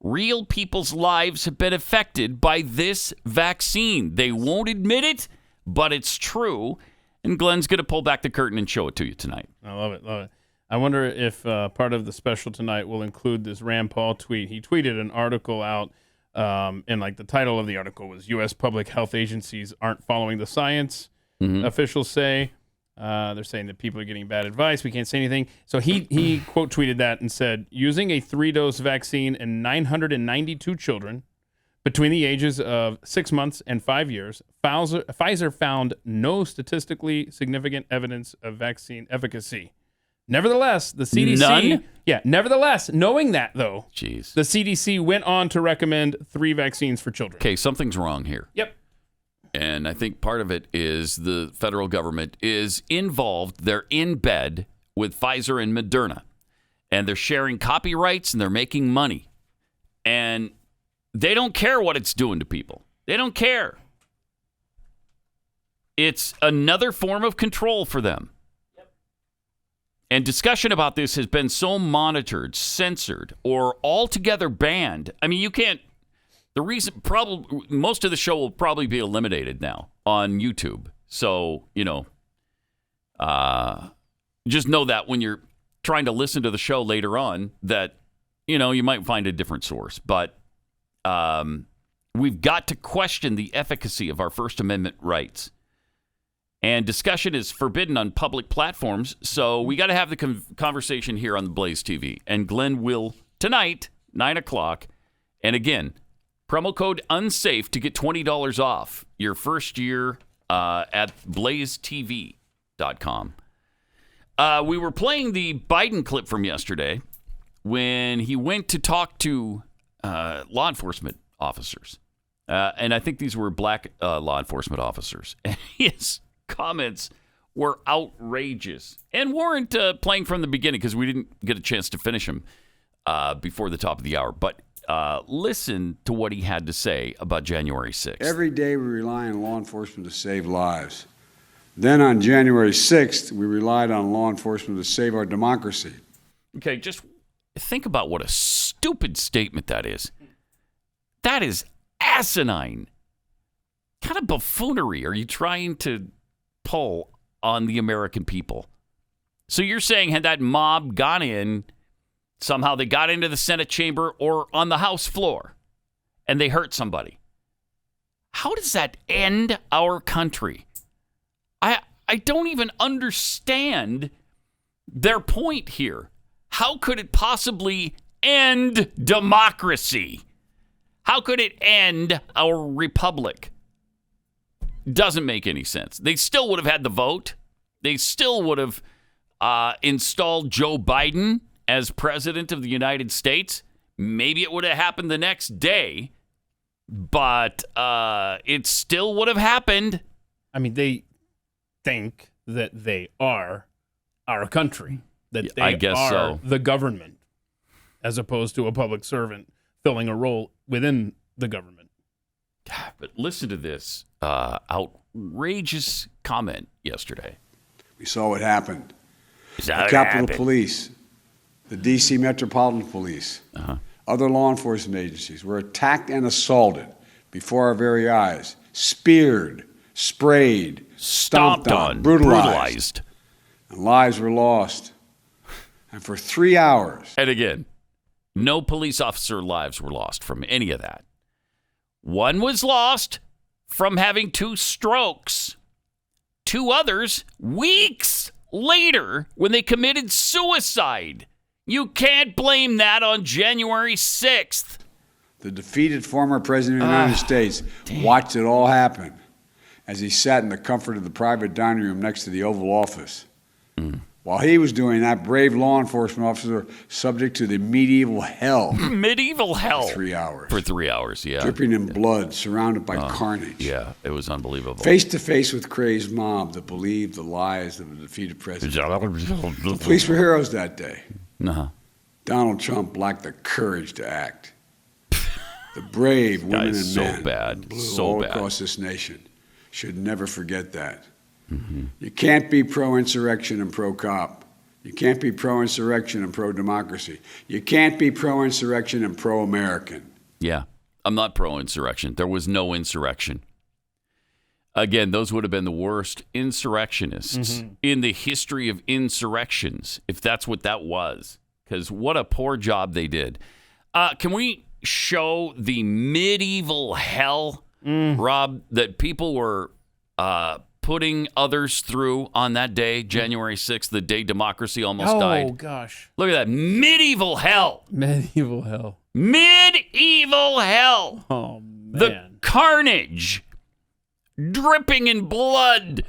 Real people's lives have been affected by this vaccine. They won't admit it, but it's true. And Glenn's going to pull back the curtain and show it to you tonight. I love it. Love it. I wonder if part of the special tonight will include this Rand Paul tweet. He tweeted an article out, and the title of the article was U.S. public health agencies aren't following the science, officials say. They're saying that people are getting bad advice. We can't say anything. So he quote tweeted that and said, using a 3-dose vaccine in 992 children between the ages of 6 months and 5 years, Pfizer found no statistically significant evidence of vaccine efficacy. Nevertheless, the CDC... None? Yeah, nevertheless, knowing that, though, Jeez. the CDC went on to recommend 3 vaccines for children. Okay, something's wrong here. Yep. And I think part of it is the federal government is involved. They're in bed with Pfizer and Moderna. And they're sharing copyrights and they're making money. And they don't care what it's doing to people. They don't care. It's another form of control for them. And discussion about this has been so monitored, censored, or altogether banned. I mean, you can't. The reason, probably, most of the show will probably be eliminated now on YouTube. So, just know that when you're trying to listen to the show later on, that, you might find a different source. But we've got to question the efficacy of our First Amendment rights. And discussion is forbidden on public platforms, so we got to have the conversation here on the Blaze TV. And Glenn will tonight, 9 o'clock. And again, promo code UNSAFE to get $20 off your first year at blazetv.com. We were playing the Biden clip from yesterday when he went to talk to law enforcement officers. And I think these were black law enforcement officers. And his comments were outrageous and weren't playing from the beginning because we didn't get a chance to finish them before the top of the hour. But listen to what he had to say about January 6th. Every day we rely on law enforcement to save lives. Then on January 6th, we relied on law enforcement to save our democracy. Okay, just think about what a stupid statement that is. That is asinine. What kind of buffoonery are you trying to pull on the American people? So you're saying had that mob gone in, somehow they got into the Senate chamber or on the House floor and they hurt somebody. How does that end our country? I don't even understand their point here. How could it possibly end democracy? How could it end our republic? Doesn't make any sense. They still would have had the vote. They still would have installed Joe Biden as president of the United States. Maybe it would have happened the next day, but it still would have happened. I mean, they think that they are our country, that they I guess are so. the government, as opposed to a public servant filling a role within the government. But listen to this outrageous comment yesterday. We saw what happened. The Capitol Police, the D.C. Metropolitan Police, other law enforcement agencies were attacked and assaulted before our very eyes, speared, sprayed, stomped on, brutalized. And lives were lost. And for 3 hours. And again, no police officer lives were lost from any of that. One was lost from having 2 strokes. 2 others weeks later when they committed suicide. You can't blame that on January 6th. The defeated former president of the United States watched it all happen as he sat in the comfort of the private dining room next to the Oval Office. While he was doing that, brave law enforcement officers were subject to the medieval hell. Medieval hell. For 3 hours. For 3 hours, yeah. Dripping in blood, surrounded by carnage. Yeah, it was unbelievable. Face to face with crazed mob that believed the lies of the defeated president. The police were heroes that day. Donald Trump lacked the courage to act. The brave women and men all across this nation should never forget that. You can't be pro-insurrection and pro-cop. You can't be pro-insurrection and pro-democracy. You can't be pro-insurrection and pro-American. Yeah, I'm not pro-insurrection. There was no insurrection. Again, those would have been the worst insurrectionists in the history of insurrections, if that's what that was. Because what a poor job they did. Can we show the medieval hell, Rob, that people were putting others through on that day, January 6th, the day democracy almost died? Oh, gosh. Look at that. Medieval hell. Medieval hell. Medieval hell. Oh, man. The carnage. Dripping in blood.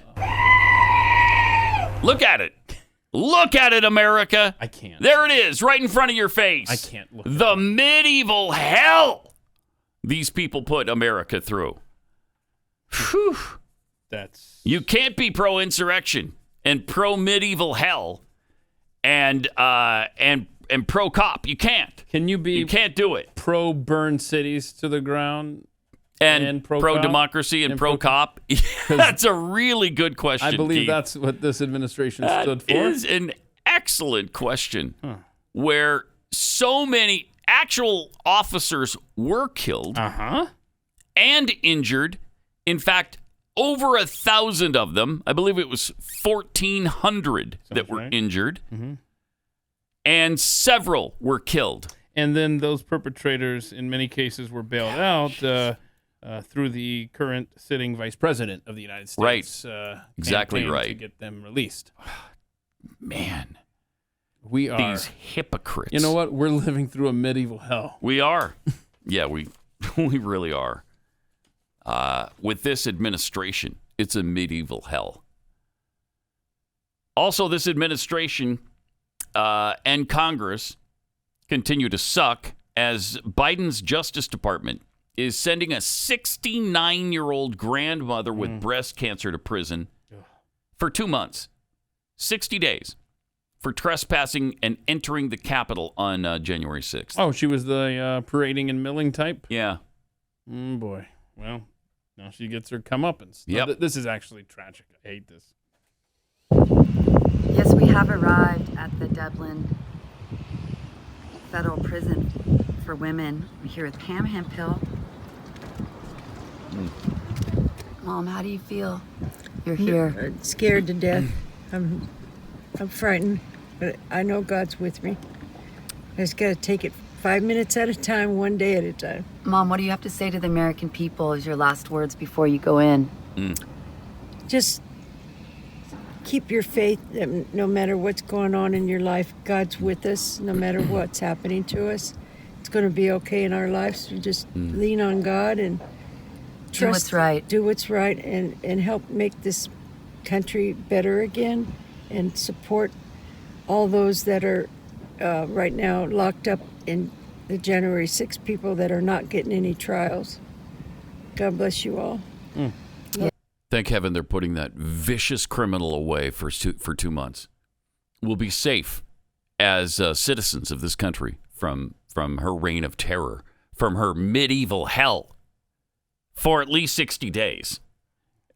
Look at it. Look at it, America. I can't. There it is, right in front of your face. I can't look. The medieval hell these people put America through. Whew. You can't be pro-insurrection and pro-medieval hell and pro-cop. You can't. Can you be? You can't do it. Pro-burn cities to the ground and pro-democracy and pro-cop? That's a really good question, I believe Keith. that's what this administration stood for. That is an excellent question where so many actual officers were killed and injured. In fact, over 1,000 of them, I believe it was 1,400 that were injured, and several were killed. And then those perpetrators, in many cases, were bailed out through the current sitting vice president of the United States. Exactly campaign right. To get them released. Man, we are these hypocrites. You know what? We're living through a medieval hell. We are. Yeah, we really are. With this administration, it's a medieval hell. Also, this administration and Congress continue to suck as Biden's Justice Department is sending a 69-year-old grandmother with breast cancer to prison for 2 months, 60 days, for trespassing and entering the Capitol on January 6th. Oh, she was the parading and milling type? Yeah. Boy. Well, now she gets her comeuppance. Yep. This is actually tragic. I hate this. Yes, we have arrived at the Dublin Federal Prison for Women. I'm here with Pam Hemphill. Mom, how do you feel? You're here. I'm scared to death. I'm frightened, but I know God's with me. I just got to take it 5 minutes at a time, one day at a time. Mom, what do you have to say to the American people as your last words before you go in? Just keep your faith that no matter what's going on in your life, God's with us. No matter what's happening to us, it's going to be okay in our lives. We just lean on God and trust. Do what's right. Do what's right and help make this country better again and support all those that are right now locked up in the January 6 people that are not getting any trials. God bless you all. Thank heaven they're putting that vicious criminal away for 2 months. We'll be safe as citizens of this country from her reign of terror, from her medieval hell for at least 60 days.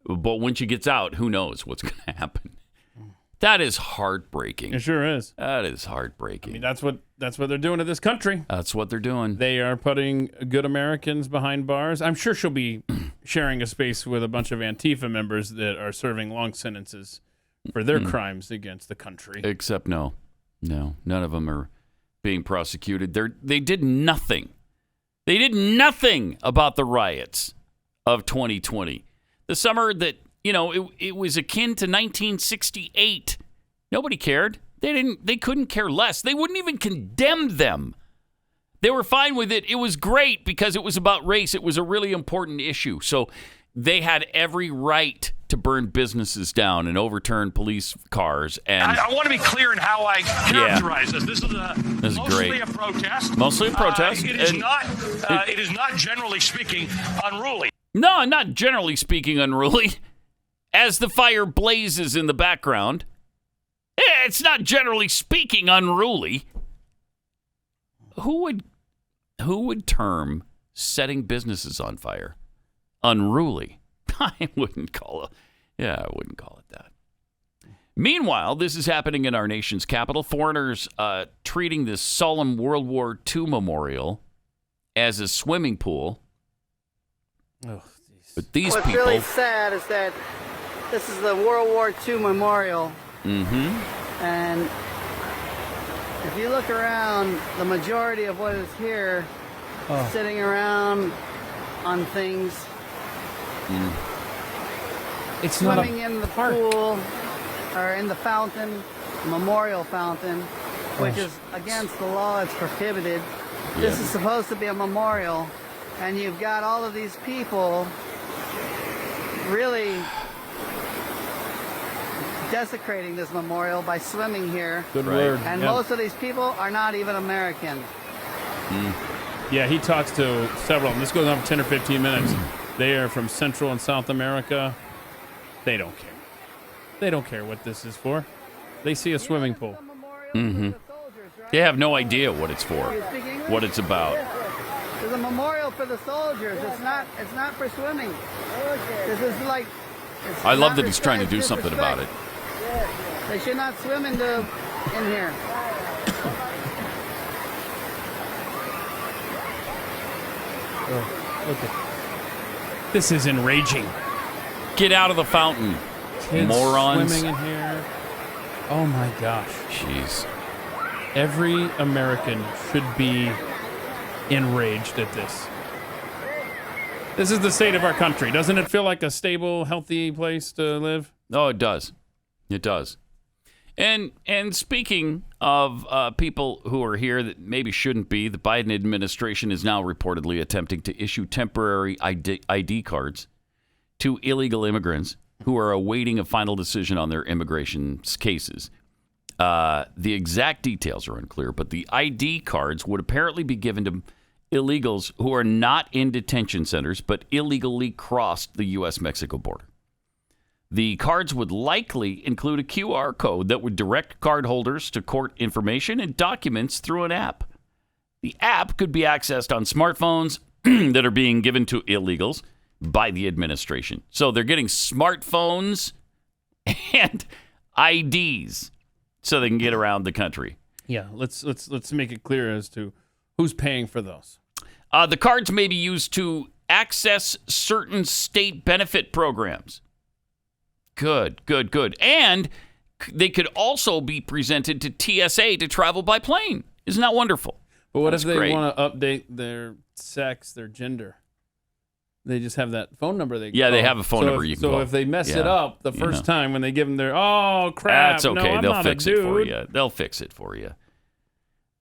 But when she gets out, who knows what's going to happen. That is heartbreaking. It sure is. That is heartbreaking. I mean, that's what they're doing to this country. That's what they're doing. They are putting good Americans behind bars. I'm sure she'll be sharing a space with a bunch of Antifa members that are serving long sentences for their crimes against the country. Except no, none of them are being prosecuted. They did nothing. They did nothing about the riots of 2020. The summer that, it was akin to 1968. Nobody cared. They couldn't care less. They wouldn't even condemn them. They were fine with it. It was great because it was about race. It was a really important issue. So they had every right to burn businesses down and overturn police cars. And I want to be clear in how I characterize this. This is mostly great. a protest. Mostly a protest. It is not generally speaking unruly. No, not generally speaking unruly. As the fire blazes in the background, it's not generally speaking unruly. Who would term setting businesses on fire unruly? I wouldn't call it that. Meanwhile, this is happening in our nation's capital. Foreigners treating this solemn World War II memorial as a swimming pool. Oh, but these What's people. What's really sad is that this is the World War II memorial. And if you look around, the majority of what is here sitting around on things. It's swimming in the pool or in the fountain, memorial fountain, which is against the law. It's prohibited. This is supposed to be a memorial, and you've got all of these people really desecrating this memorial by swimming here. Good word. And Yeah. most of these people are not even American. Yeah, he talks to several of them. This goes on for 10 or 15 minutes. They are from Central and South America. They don't care. They don't care what this is for. They see a swimming pool. Mm-hmm. They have no idea what it's for, what it's about. There's a memorial for the soldiers. It's not for swimming. This is like. I love that he's trying to do something about it. They should not swim in here. Okay. This is enraging. Get out of the fountain, Kids morons. Swimming in here. Oh my gosh. Jeez. Every American should be enraged at this. This is the state of our country. Doesn't it feel like a stable, healthy place to live? Oh, it does. It does. And speaking of people who are here that maybe shouldn't be, the Biden administration is now reportedly attempting to issue temporary ID cards to illegal immigrants who are awaiting a final decision on their immigration cases. The exact details are unclear, but the ID cards would apparently be given to illegals who are not in detention centers but illegally crossed the U.S.-Mexico border. The cards would likely include a QR code that would direct cardholders to court information and documents through an app. The app could be accessed on smartphones that are being given to illegals by the administration. So they're getting smartphones and IDs so they can get around the country. Yeah, let's make it clear as to who's paying for those. The cards may be used to access certain state benefit programs. Good. And they could also be presented to TSA to travel by plane. Isn't that wonderful? But what if they want to update their sex, their gender? They just have that phone number they they have a phone number you can call. So if they mess it up the first time when they give them their, oh, crap, that's okay. no, I'm They'll not fix a it for dude. you. They'll fix it for you.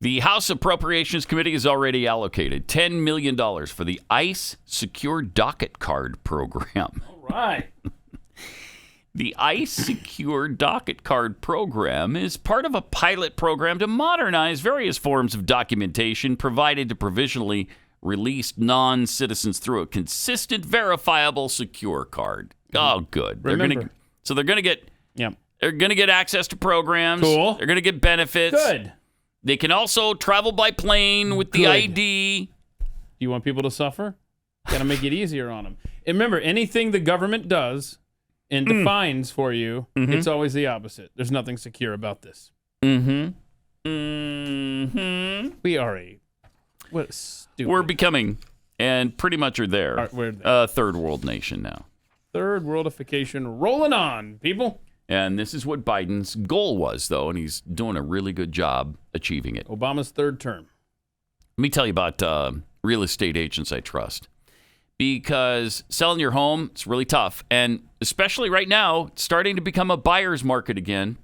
The House Appropriations Committee has already allocated $10 million for the ICE Secure Docket Card Program. All right. The ICE Secure Docket Card Program is part of a pilot program to modernize various forms of documentation provided to provisionally released non-citizens through a consistent, verifiable, secure card. Oh, good. They're going to get access to programs. Cool. They're going to get benefits. Good. They can also travel by plane with the ID. Do you want people to suffer? Got to make it easier on them. And remember, anything the government does and defines for you, it's always the opposite. There's nothing secure about this. We are We're becoming, and pretty much are there, a third world nation now. Third worldification rolling on, people. And this is what Biden's goal was, though, and he's doing a really good job achieving it. Obama's third term. Let me tell you about real estate agents I trust. Because selling your home, it's really tough. And especially right now, it's starting to become a buyer's market again.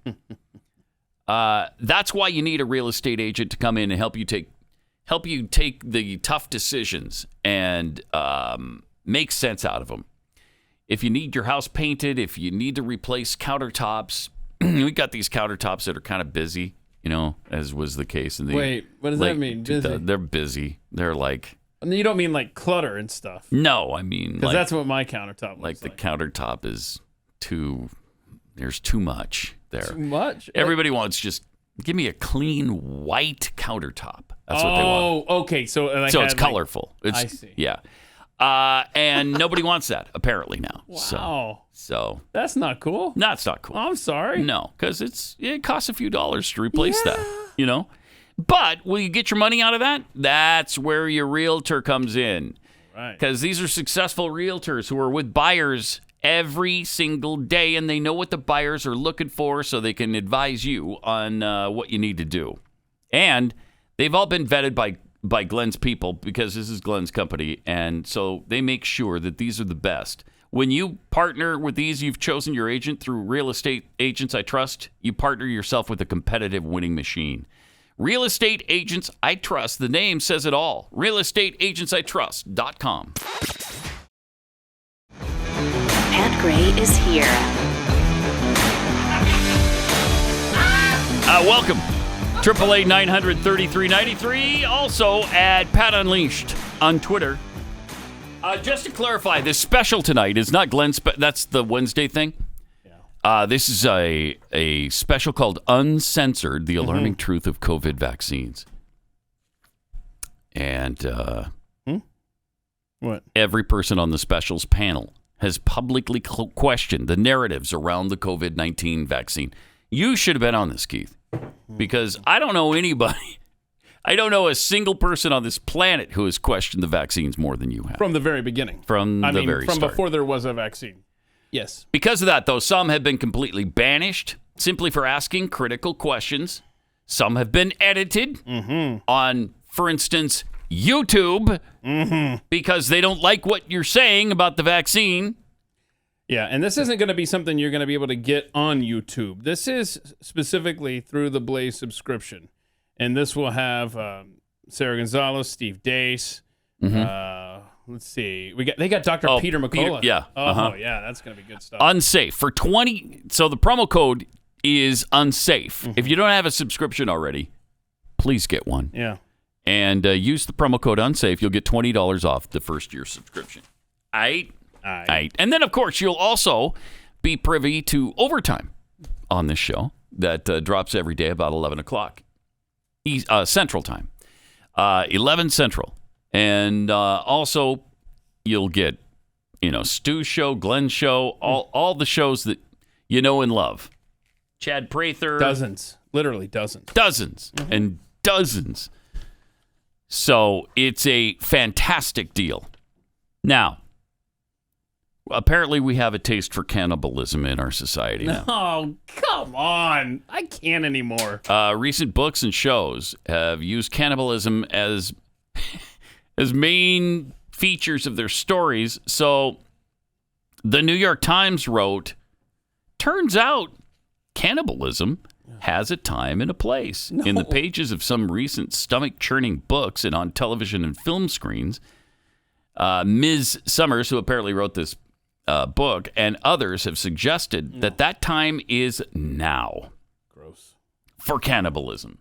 That's why you need a real estate agent to come in and help you take the tough decisions and make sense out of them. If you need your house painted, if you need to replace countertops, we got these countertops that are kind of busy, as was the case in the Wait, what does that mean? Busy? They're busy. They're like. And you don't mean like clutter and stuff. No, I mean because that's what my countertop looks like. The countertop is there's too much there. Too much? Everybody wants just give me a clean white countertop. That's what they want. Oh, okay. So it's colorful. I see. Yeah. And nobody wants that apparently now. Wow. So that's not cool. No, it's not cool. I'm sorry. No, because it costs a few dollars to replace that. But will you get your money out of that? That's where your realtor comes in. Right. Because these are successful realtors who are with buyers every single day, and they know what the buyers are looking for, so they can advise you on what you need to do. And they've all been vetted by Glenn's people because this is Glenn's company, and so they make sure that these are the best. When you partner with these, you've chosen your agent through Real Estate Agents I Trust. You partner yourself with a competitive winning machine. Real Estate Agents I Trust. The name says it all. realestateagentsitrust.com. Pat Gray is here. Welcome. 888-900-3393. Also at Pat Unleashed on Twitter. Just to clarify, this special tonight is not Glenn's. That's the Wednesday thing. This is a special called Uncensored, the alarming truth of COVID vaccines. And what? Every person on the specials panel has publicly questioned the narratives around the COVID-19 vaccine. You should have been on this, Keith, because I don't know anybody. I don't know a single person on this planet who has questioned the vaccines more than you have. From the very beginning. From before there was a vaccine. Yes. Because of that, though, some have been completely banished simply for asking critical questions. Some have been edited on, for instance, YouTube because they don't like what you're saying about the vaccine. Yeah, and this isn't going to be something you're going to be able to get on YouTube. This is specifically through the Blaze subscription. And this will have Sarah Gonzalez, Steve Dace. Let's see. They got Dr. Peter McCullough. Yeah. Oh, yeah, that's going to be good stuff. Unsafe for 20. So the promo code is unsafe. If you don't have a subscription already, please get one. Yeah. And use the promo code unsafe. You'll get $20 off the first year subscription. Aight. And then, of course, you'll also be privy to overtime on this show that drops every day about 11 o'clock Central Time. 11 Central. And also, you'll get, Stu's show, Glenn's show, all the shows that you know and love. Chad Prather. Dozens. Literally dozens. Dozens and dozens. So it's a fantastic deal. Now, apparently we have a taste for cannibalism in our society now. Oh, come on. I can't anymore. Recent books and shows have used cannibalism as main features of their stories. So the New York Times wrote, turns out cannibalism has a time and a place. In the pages of some recent stomach-churning books and on television and film screens, Ms. Summers, who apparently wrote this book, and others have suggested that time is now. Gross. For cannibalism.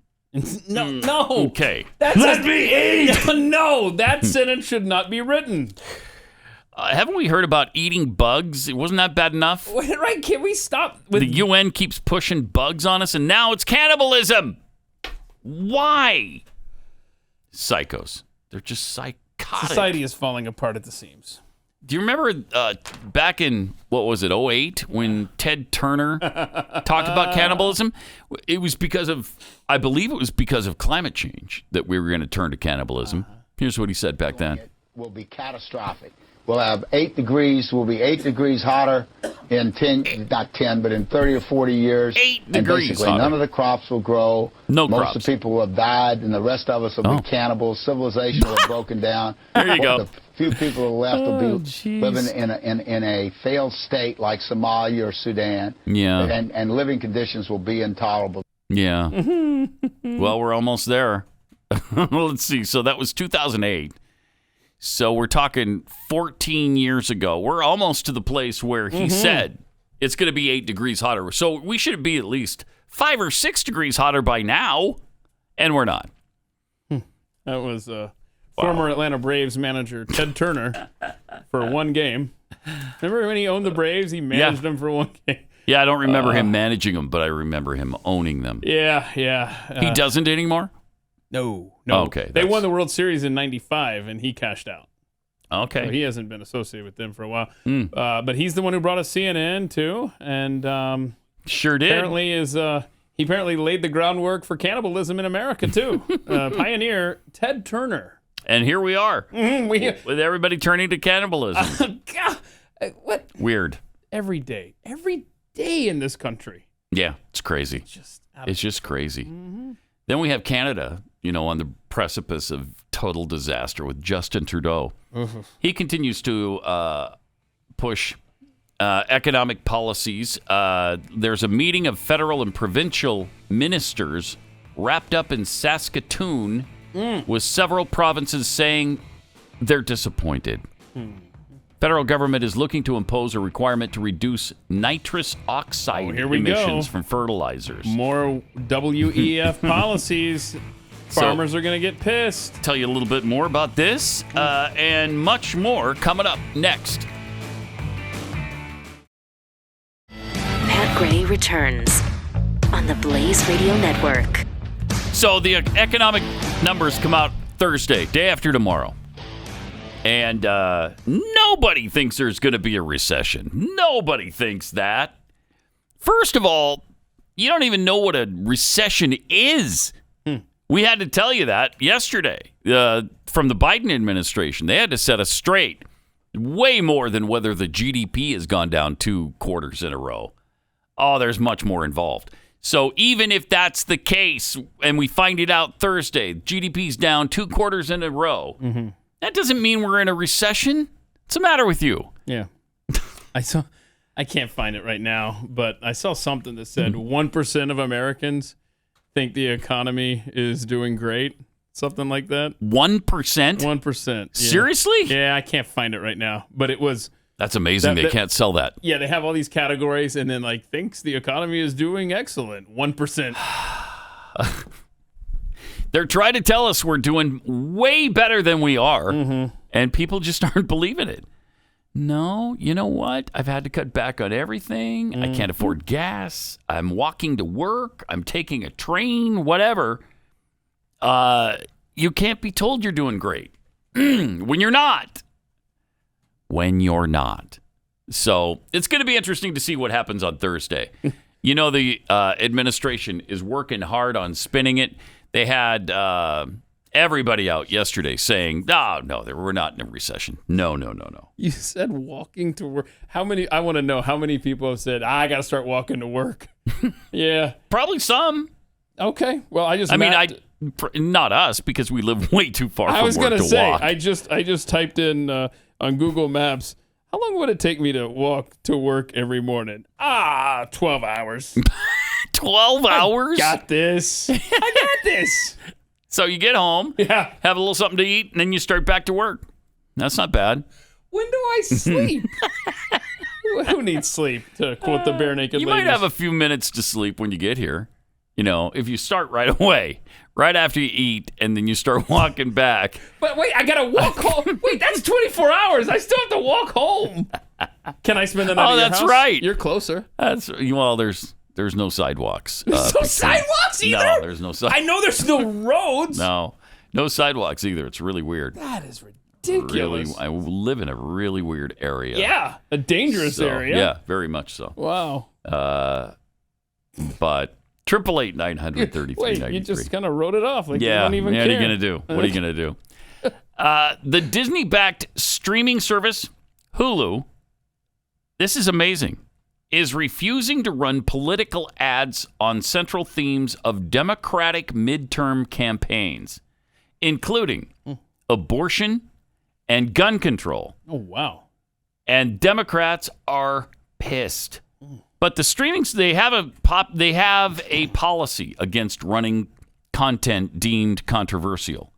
No. Okay. Let me eat. No, that sentence should not be written. Haven't we heard about eating bugs? Wasn't that bad enough? Right? Can we stop? The UN keeps pushing bugs on us, and now it's cannibalism. Why? Psychos. They're just psychotic. Society is falling apart at the seams. Do you remember back in, what was it, 2008, when Ted Turner talked about cannibalism? It was I believe it was because of climate change that we were going to turn to cannibalism. Here's what he said back then. It will be catastrophic. We'll have 8 degrees. We'll be 8 degrees hotter in 30 or 40 years. 8 degrees basically, hotter. none of the crops will grow. Most of the people will have died, and the rest of us will be cannibals. Civilization will have broken down. There you go. The few people who are left will be living in a failed state like Somalia or Sudan. Yeah. And living conditions will be intolerable. Yeah. Well, we're almost there. Let's see. So that was 2008. So we're talking 14 years ago. We're almost to the place where he said it's going to be 8 degrees hotter. So we should be at least 5 or 6 degrees hotter by now, and we're not. That was former Atlanta Braves manager Ted Turner for one game. Remember when he owned the Braves? He managed them for one game. Yeah, I don't remember him managing them, but I remember him owning them. Yeah. He doesn't anymore? No. Okay. They won the World Series in '95, and he cashed out. Okay. So he hasn't been associated with them for a while. But he's the one who brought us CNN, too. And sure did. He apparently laid the groundwork for cannibalism in America, too. Pioneer Ted Turner. And here we are. With everybody turning to cannibalism. What? Weird. Every day in this country. Yeah, it's crazy. It's just crazy. Then we have Canada, on the precipice of total disaster with Justin Trudeau. He continues to push economic policies. There's a meeting of federal and provincial ministers wrapped up in Saskatoon with several provinces saying they're disappointed. Federal government is looking to impose a requirement to reduce nitrous oxide emissions from fertilizers. More WEF policies. Farmers are going to get pissed. Tell you a little bit more about this and much more coming up next. Pat Gray returns on the Blaze Radio Network. So the economic numbers come out Thursday, day after tomorrow. And nobody thinks there's going to be a recession. Nobody thinks that. First of all, you don't even know what a recession is. We had to tell you that yesterday from the Biden administration. They had to set us straight way more than whether the GDP has gone down 2 quarters in a row. Oh, there's much more involved. So even if that's the case and we find it out Thursday, GDP's down 2 quarters in a row, that doesn't mean we're in a recession. What's the matter with you? Yeah. I can't find it right now, but I saw something that said 1% of Americans think the economy is doing great. Something like that. 1%? 1%. Yeah. Seriously? Yeah, I can't find it right now, but it was... That's amazing. They can't sell that. Yeah, they have all these categories and then thinks the economy is doing excellent. 1%. They're trying to tell us we're doing way better than we are, and people just aren't believing it. No, you know what? I've had to cut back on everything. I can't afford gas. I'm walking to work. I'm taking a train, whatever. You can't be told you're doing great when you're not. So it's going to be interesting to see what happens on Thursday. You know, the administration is working hard on spinning it. They had everybody out yesterday saying, no, we're not in a recession. No. You said walking to work. I want to know how many people have said, I got to start walking to work. Yeah. Probably some. Okay. Well, not us, because we live way too far from work to walk. I was going to say, I just typed in on Google Maps, how long would it take me to walk to work every morning? 12 hours. 12 hours? I got this. So you get home, have a little something to eat, and then you start back to work. That's not bad. When do I sleep? Who needs sleep, to quote the bare naked ladies? You might have a few minutes to sleep when you get here. You know, if you start right away, right after you eat, and then you start walking back. But wait, I got to walk home. Wait, that's 24 hours. I still have to walk home. Can I spend the night at your house? That's right. You're closer. There's no sidewalks. There's no sidewalks either? No, there's no sidewalks. I know there's no roads. No sidewalks either. It's really weird. That is ridiculous. I live in a really weird area. Yeah, a dangerous area. Yeah, very much so. Wow. But 888-900-3393. Wait, you just kind of wrote it off like you yeah, don't even care. What are you going to do? What are you going to do? The Disney-backed streaming service, Hulu, this is amazing, is refusing to run political ads on central themes of Democratic midterm campaigns, including abortion and gun control. Oh, wow. And Democrats are pissed. But the streamings, they have a policy against running content deemed controversial.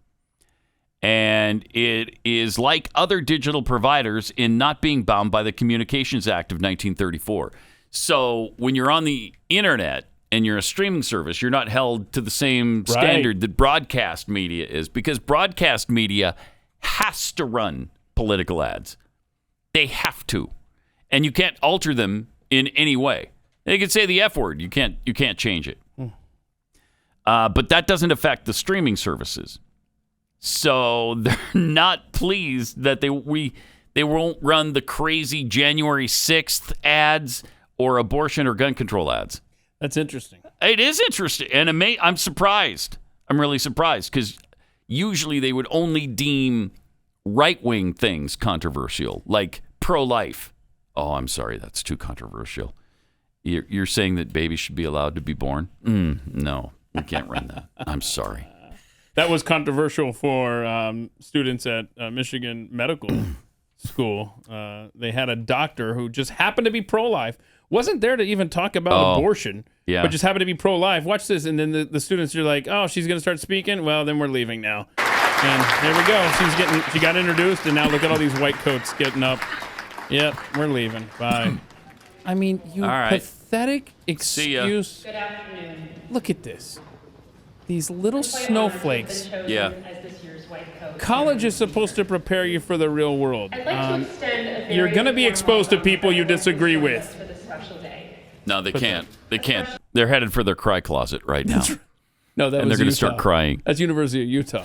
And it is like other digital providers in not being bound by the Communications Act of 1934. So when you're on the internet and you're a streaming service, you're not held to the same standard that broadcast media is, because broadcast media has to run political ads. They have to. And you can't alter them in any way. They could say the F word. You can't change it. But that doesn't affect the streaming services. So they're not pleased that they won't run the crazy January 6th ads or abortion or gun control ads. That's interesting. It is interesting. And I'm surprised. I'm really surprised, because usually they would only deem right-wing things controversial, like pro-life. Oh, I'm sorry, that's too controversial. You're saying that babies should be allowed to be born? No, you can't run that. I'm sorry. That was controversial for students at Michigan Medical School. They had a doctor who just happened to be pro-life, wasn't there to even talk about abortion, but just happened to be pro-life. Watch this, and then the students are like, oh, she's going to start speaking? Well, then we're leaving now. And there we go. She got introduced, and now look at all these white coats getting up. Yep, we're leaving. Bye. I mean, you All right. pathetic See ya. excuse. Good afternoon. Look at this. These little snowflakes. Yeah. College is supposed to prepare you for the real world. You're going to be exposed to people you disagree with. No, they can't. They can't. They're headed for their cry closet right now. No, that and was they're going to Utah. start crying. That's University of Utah.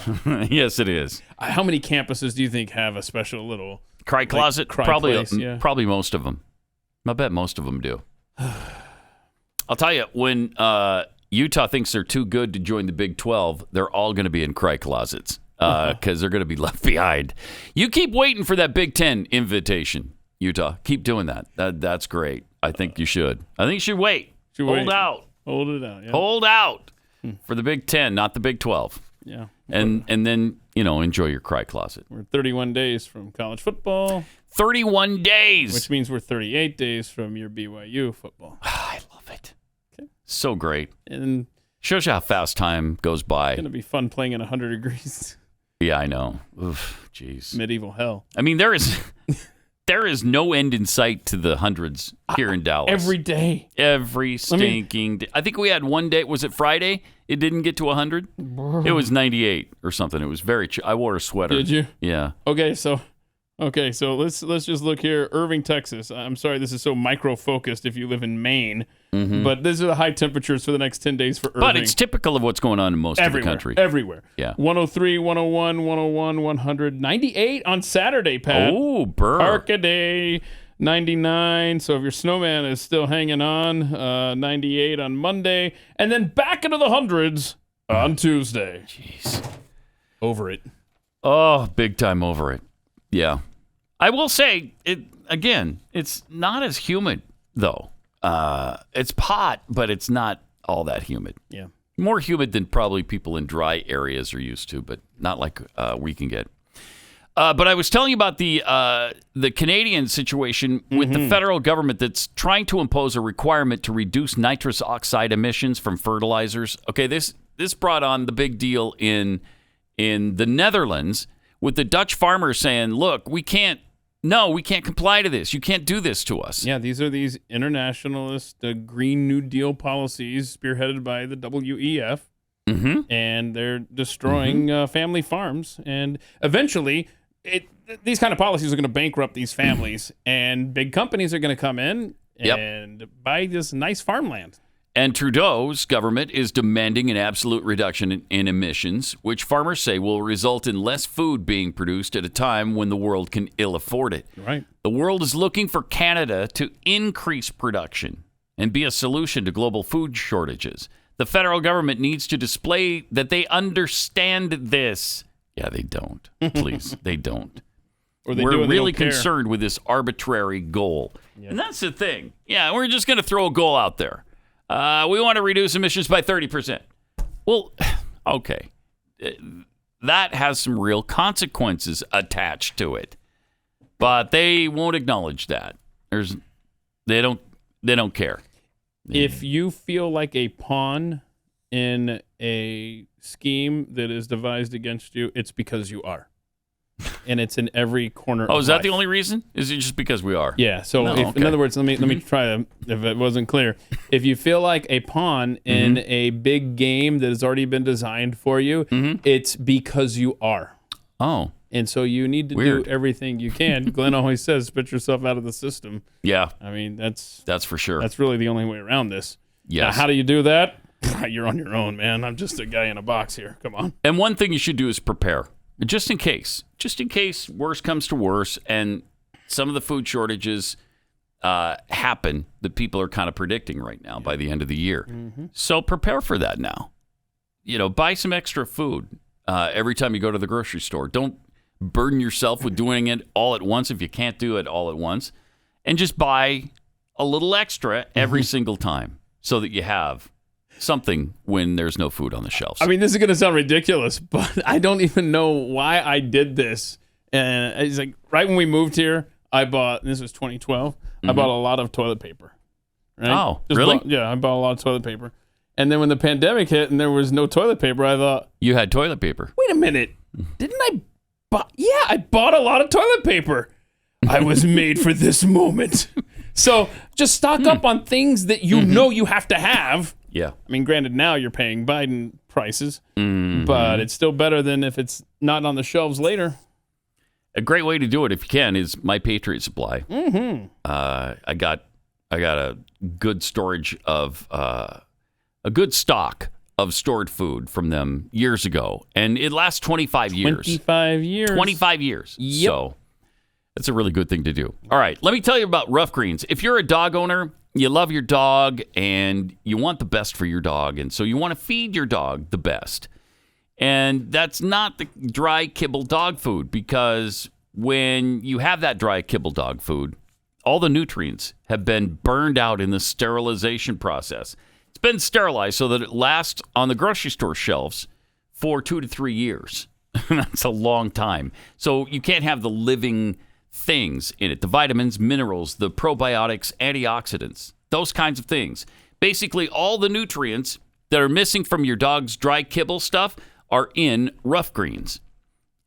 Yes, it is. How many campuses do you think have a special little Cry closet? cry Probably, place? Yeah. probably most of them. I bet most of them do. I'll tell you, when Utah thinks they're too good to join the Big 12, they're all going to be in cry closets because they're going to be left behind. You keep waiting for that Big 10 invitation, Utah. Keep doing that. That's great. I think you should. I think you should wait. Hold out. Hold it out. Yeah. Hold out for the Big 10, not the Big 12. Yeah. And then, enjoy your cry closet. We're 31 days from college football. 31 days. Which means we're 38 days from your BYU football. I love it. Okay. So great. And shows you how fast time goes by. It's going to be fun playing in 100 degrees. Yeah, I know. Oof, jeez. Medieval hell. I mean, there is no end in sight to the hundreds here in Dallas. Every day. Every stinking day. I think we had one day. Was it Friday? It didn't get to 100? It was 98 or something. It was very I wore a sweater. Did you? Yeah. Okay, so let's just look here. Irving, Texas. I'm sorry this is so micro-focused if you live in Maine. Mm-hmm. But these are the high temperatures for the next 10 days for Irving. But it's typical of what's going on in most of the country. Everywhere. Yeah. 103, 101, 101, 100, 98 on Saturday, Pat. Oh, burr. Arcaday, 99. So if your snowman is still hanging on, 98 on Monday. And then back into the hundreds on Tuesday. Jeez. Over it. Oh, big time over it. Yeah. I will say, it's not as humid, though. It's hot, but it's not all that humid. Yeah. More humid than probably people in dry areas are used to, but not like we can get. But I was telling you about the Canadian situation with the federal government that's trying to impose a requirement to reduce nitrous oxide emissions from fertilizers. Okay, this brought on the big deal in the Netherlands with the Dutch farmers saying, look, we can't comply to this. You can't do this to us. Yeah, these are these internationalist Green New Deal policies spearheaded by the WEF. Mm-hmm. And they're destroying family farms. And eventually, these kind of policies are going to bankrupt these families. And big companies are going to come in and buy this nice farmland. And Trudeau's government is demanding an absolute reduction in emissions, which farmers say will result in less food being produced at a time when the world can ill afford it. Right. The world is looking for Canada to increase production and be a solution to global food shortages. The federal government needs to display that they understand this. Yeah, they don't. Please, they don't. Or they we're do and really they don't care. concerned with this arbitrary goal. Yep. And that's the thing. Yeah, we're just going to throw a goal out there. We want to reduce emissions by 30%. Well, okay. That has some real consequences attached to it. But they won't acknowledge that. They don't care. If you feel like a pawn in a scheme that is devised against you, it's because you are. And it's in every corner Oh, of is that life. the only reason? Is it just because we are? Yeah. So, No, in okay. other words, let me try to, if it wasn't clear. If you feel like a pawn in a big game that has already been designed for you, it's because you are. Oh. And so you need to Weird. do everything you can. Glenn always says, spit yourself out of the system. Yeah. I mean, that's for sure. That's really the only way around this. Yes. Now, how do you do that? You're on your own, man. I'm just a guy in a box here. Come on. And one thing you should do is prepare, just in case worse comes to worse, and some of the food shortages happen that people are kind of predicting right now by the end of the year. So prepare for that now. Buy some extra food every time you go to the grocery store. Don't burden yourself with doing it all at once if you can't do it all at once, and just buy a little extra every single time so that you have something when there's no food on the shelves. I mean, this is going to sound ridiculous, but I don't even know why I did this. And it's like right when we moved here, I bought, this was 2012, I bought a lot of toilet paper. Right? Oh, really? I bought a lot of toilet paper. And then when the pandemic hit and there was no toilet paper, I thought, you had toilet paper. wait a minute. Didn't I buy? Yeah, I bought a lot of toilet paper. I was made for this moment. So just stock up on things that you know you have to have. Yeah. I mean, granted, now you're paying Biden prices, but it's still better than if it's not on the shelves later. A great way to do it, if you can, is My Patriot Supply. I got a good storage of a good stock of stored food from them years ago, and it lasts 25 years. 25 years. 25 years. Yep. So that's a really good thing to do. All right, let me tell you about Rough Greens. If you're a dog owner, you love your dog, and you want the best for your dog, and so you want to feed your dog the best. And that's not the dry kibble dog food, because when you have that dry kibble dog food, all the nutrients have been burned out in the sterilization process. It's been sterilized so that it lasts on the grocery store shelves for 2 to 3 years. That's a long time. So you can't have the living things in it, the vitamins, minerals, the probiotics, antioxidants, those kinds of things. Basically, all the nutrients that are missing from your dog's dry kibble stuff are in Rough Greens,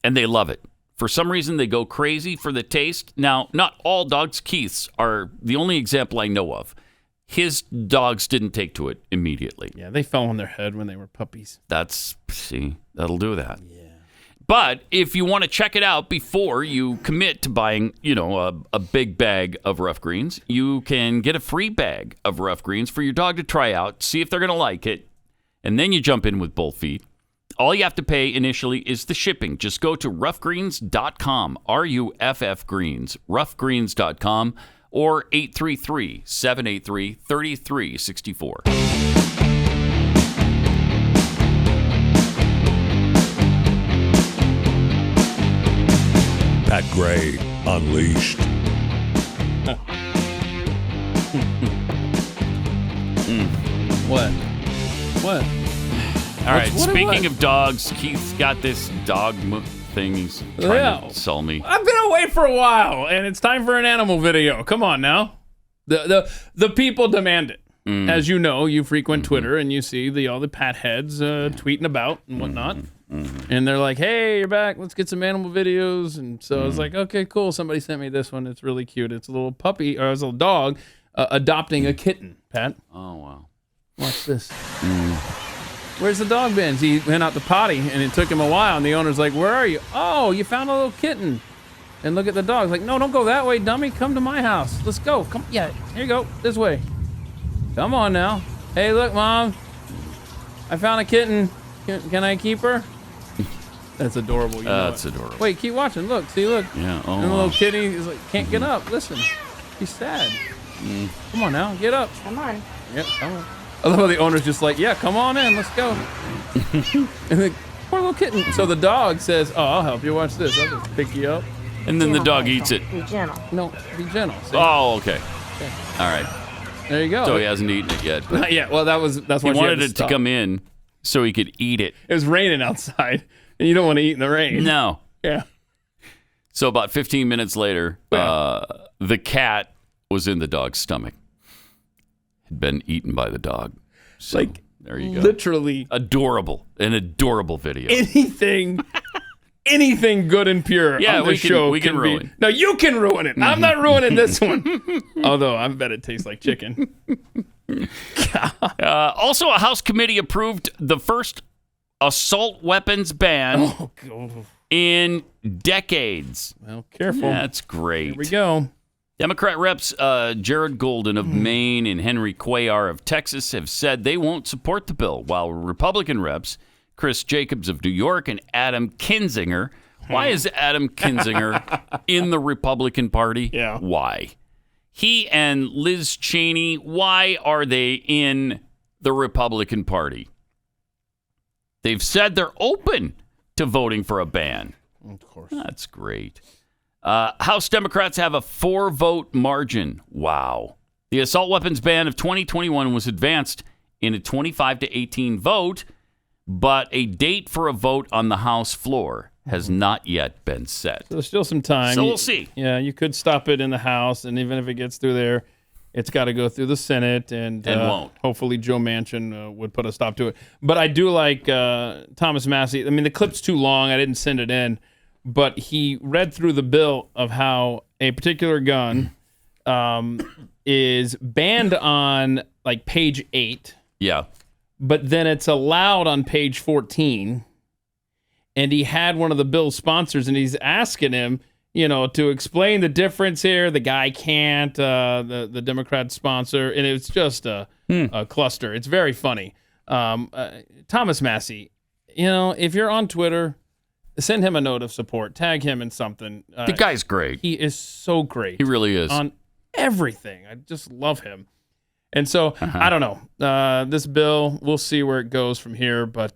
and they love it. For some reason, they go crazy for the taste. Now, not all dogs. Keith's are the only example I know of. His dogs didn't take to it immediately. Yeah, they fell on their head when they were puppies. That'll do that. Yeah. But if you want to check it out before you commit to buying, a big bag of Rough Greens, you can get a free bag of Rough Greens for your dog to try out, see if they're going to like it, and then you jump in with both feet. All you have to pay initially is the shipping. Just go to roughgreens.com, R-U-F-F Greens, roughgreens.com, or 833-783-3364. Pat Gray Unleashed. What? All right, speaking of dogs, Keith's got this dog thing he's trying to sell me. I've been away for a while, and it's time for an animal video. Come on now. The people demand it. As you know, you frequent Twitter, and you see all the pat heads tweeting about and whatnot. And they're like, hey, you're back. Let's get some animal videos. And so I was like, okay, cool. Somebody sent me this one. It's really cute. It's a little puppy, or it's a little dog adopting a kitten, Pat. Oh, wow. Watch this. Where's the dog been? He went out the potty, and it took him a while, and the owner's like, where are you? Oh, you found a little kitten. And look at the dog. He's like, no, don't go that way, dummy. Come to my house. Let's go. Come. Yeah, here you go. This way. Come on now. Hey, look, Mom. I found a kitten. Can I keep her? That's adorable. You know that's adorable. Wait, keep watching. Look. See, look. Yeah. Oh, and the little kitty is like, can't get up. Listen. He's sad. Come on now. Get up. Come on. Yep, come on. I love how the owner's just like, yeah, come on in, let's go. And the poor little kitten. So the dog says, oh, I'll help you. Watch this. I'll just pick you up. And then the dog eats it. Be gentle. No, be gentle. See? Oh, okay. All right. There you go. So he hasn't eaten it yet. Not yet. Well, that's why he wanted it to come in so he could eat it. It was raining outside, and you don't want to eat in the rain. No. Yeah. So about 15 minutes later, the cat was in the dog's stomach. Had been eaten by the dog. So, like, there you go. Literally. Adorable. An adorable video. Anything good and pure on the show we can ruin. No, you can ruin it. I'm not ruining this one. Although I bet it tastes like chicken. Also, a House committee approved the first assault weapons ban in decades. Well, careful. That's great. Here we go. Democrat reps Jared Golden of Maine and Henry Cuellar of Texas have said they won't support the bill, while Republican reps Chris Jacobs of New York and Adam Kinzinger. Why is Adam Kinzinger in the Republican Party? Yeah. Why? He and Liz Cheney, why are they in the Republican Party? They've said they're open to voting for a ban. Of course. That's great. House Democrats have a 4-vote margin. Wow. The assault weapons ban of 2021 was advanced in a 25-18 vote, but a date for a vote on the House floor has not yet been set. So there's still some time. So we'll see. Yeah, you could stop it in the House, and even if it gets through there, it's got to go through the Senate, and won't. Hopefully Joe Manchin would put a stop to it. But I do like Thomas Massey. I mean, the clip's too long. I didn't send it in. but he read through the bill of how a particular gun is banned on like page 8. Yeah. But then it's allowed on page 14. And he had one of the bill's sponsors, and he's asking him, to explain the difference here. The guy can't, the Democrat sponsor, and it's just a cluster. It's very funny. Thomas Massey, if you're on Twitter, send him a note of support. Tag him in something. The guy's great. He is so great. He really is. On everything. I just love him. And so, I don't know. This bill, we'll see where it goes from here, but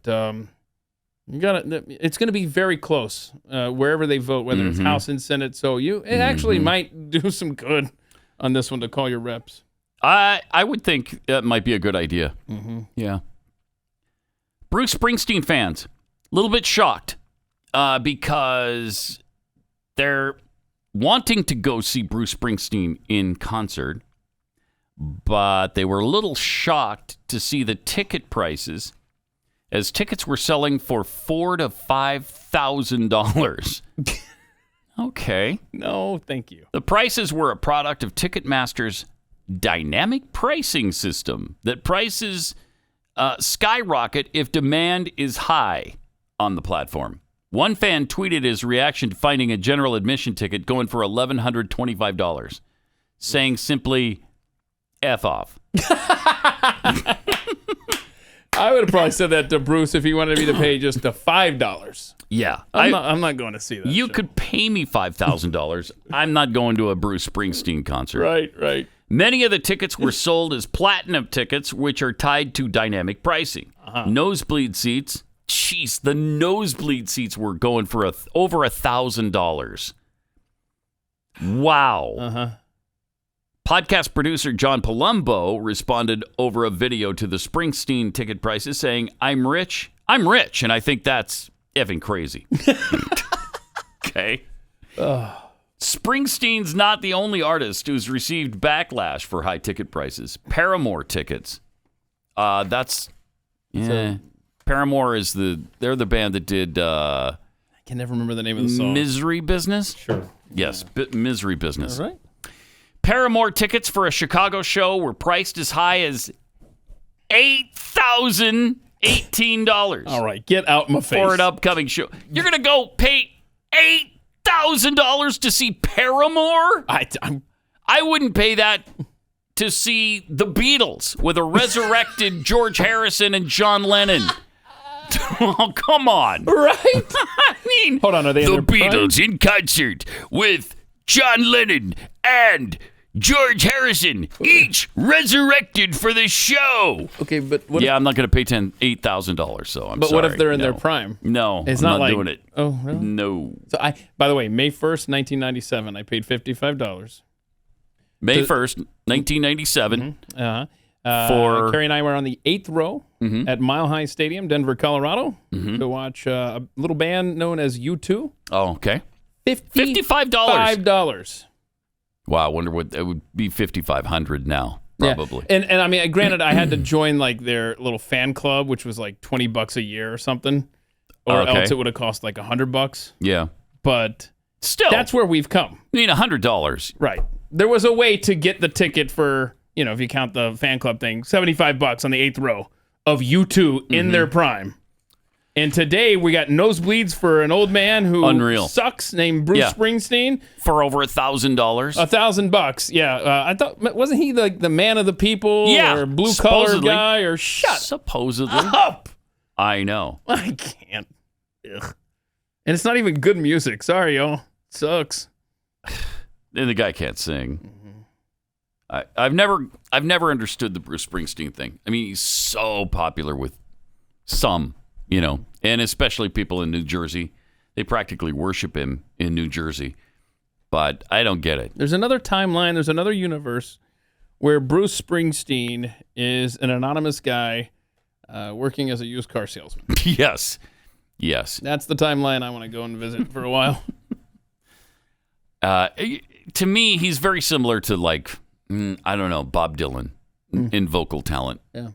it's going to be very close wherever they vote, whether it's House and Senate. So it actually might do some good on this one to call your reps. I would think that might be a good idea. Yeah. Bruce Springsteen fans, a little bit shocked because they're wanting to go see Bruce Springsteen in concert, but they were a little shocked to see the ticket prices, as tickets were selling for $4,000 to $5,000. Okay. No, thank you. The prices were a product of Ticketmaster's dynamic pricing system that prices skyrocket if demand is high on the platform. One fan tweeted his reaction to finding a general admission ticket going for $1,125, saying simply, F off. I would have probably said that to Bruce if he wanted me to pay just the $5. Yeah. I'm not going to see that. You could pay me $5,000. I'm not going to a Bruce Springsteen concert. Right. Many of the tickets were sold as platinum tickets, which are tied to dynamic pricing. Nosebleed seats. Jeez, the nosebleed seats were going for over $1,000. Wow. Podcast producer John Palumbo responded over a video to the Springsteen ticket prices saying, I'm rich, and I think that's effing crazy. Okay. Springsteen's not the only artist who's received backlash for high ticket prices. Paramore tickets. Paramore is they're the band that did I can never remember the name of the song. Misery Business? Sure. Yes, Misery Business. All right. Paramore tickets for a Chicago show were priced as high as $8,018. All right, get out my face. For an upcoming show. You're going to go pay $8,000 to see Paramore? I wouldn't pay that to see the Beatles with a resurrected George Harrison and John Lennon. Oh, come on. Right? I mean, hold on, are they the Beatles in concert with John Lennon and George Harrison, each resurrected for the show. Okay, but I'm not going to pay $8,000. So I'm. But sorry. what if they're in their prime? No, it's I'm not doing it. Oh, really? No. So by the way, May 1st, 1997, I paid $55. May 1st, 1997. For Carrie and I were on the 8th row at Mile High Stadium, Denver, Colorado, to watch a little band known as U2. Oh, okay. $55. Wow, I wonder what it would be. $5,500 now, probably. Yeah. And I mean, granted, I had to join like their little fan club, which was like $20 a year or something, or else it would have cost like $100. Yeah, but still, that's where we've come. I mean, $100, right? There was a way to get the ticket for, if you count the fan club thing, $75 on the 8th row of U2 in their prime. And today we got nosebleeds for an old man who sucks named Bruce Springsteen for over $1,000. $1,000, yeah. I thought, wasn't he like the man of the people or blue collar guy or supposedly up? I know. I can't. Ugh. And it's not even good music. Sorry, y'all. It sucks. And the guy can't sing. I've never understood the Bruce Springsteen thing. I mean, he's so popular with some. And especially people in New Jersey. They practically worship him in New Jersey. But I don't get it. There's another timeline, there's another universe where Bruce Springsteen is an anonymous guy working as a used car salesman. Yes. That's the timeline I want to go and visit for a while. To me, he's very similar to like, I don't know, Bob Dylan in vocal talent. Yeah.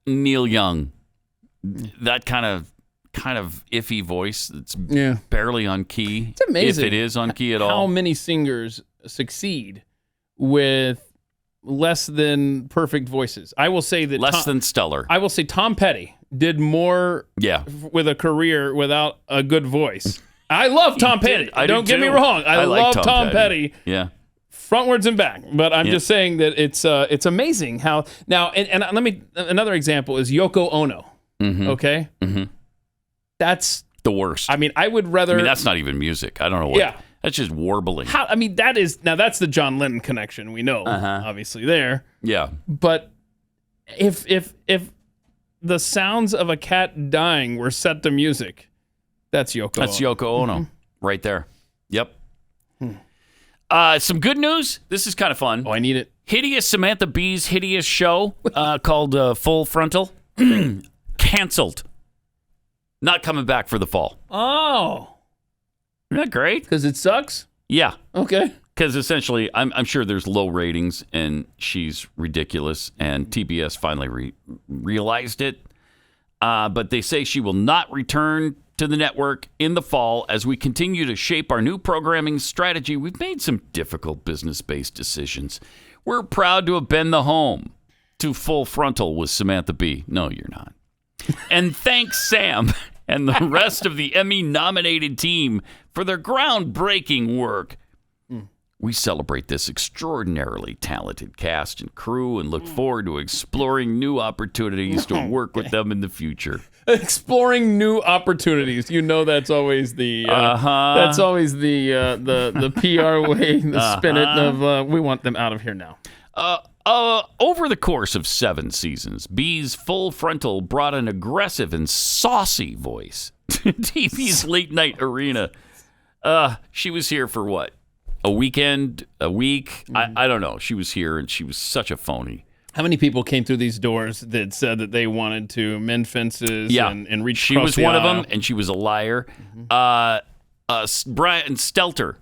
Neil Young, that kind of kind of iffy voice that's Yeah. barely on key. It's amazing. If it is on key at how all. many singers succeed with less than perfect voices. I will say that Less than stellar. I will say Tom Petty did more Yeah. with a career without a good voice. I love Tom Petty. Don't get me wrong. I like love Tom Petty. Yeah. Frontwards and back. But I'm just saying that it's amazing how now and let me another example is Yoko Ono. Okay? Mm-hmm. That's the worst. I mean, I would rather I mean, that's not even music. I don't know what. Yeah. That's just warbling. I mean, that's the John Lennon connection we know, obviously there. Yeah. But if the sounds of a cat dying were set to music, that's Yoko. That's Ono. Yoko Ono right there. Yep. Some good news. This is kind of fun. Oh, I need it. Hideous Samantha Bee's hideous show called Full Frontal canceled. Not coming back for the fall. Oh. Isn't that great? Because it sucks? Yeah. Okay. Because essentially, I'm sure there's low ratings, and she's ridiculous, and TBS finally realized it. But they say she will not return to the network in the fall as we continue to shape our new programming strategy. We've made some difficult business-based decisions. We're proud to have been the home to Full Frontal with Samantha Bee. No, you're not. And thanks, Sam and the rest of the Emmy-nominated team for their groundbreaking work. We celebrate this extraordinarily talented cast and crew and look forward to exploring new opportunities to work with them in the future. Exploring new opportunities. You know that's always the that's always the PR way, the spin it of we want them out of here now. Over the course of 7 seasons, Bee's Full Frontal brought an aggressive and saucy voice to TV's late night arena. She was here for what? A weekend? A week? I don't know. She was here and she was such a phony. How many people came through these doors that said that they wanted to mend fences and reach She across was the one of aisle? them, and she was a liar. Brian Stelter.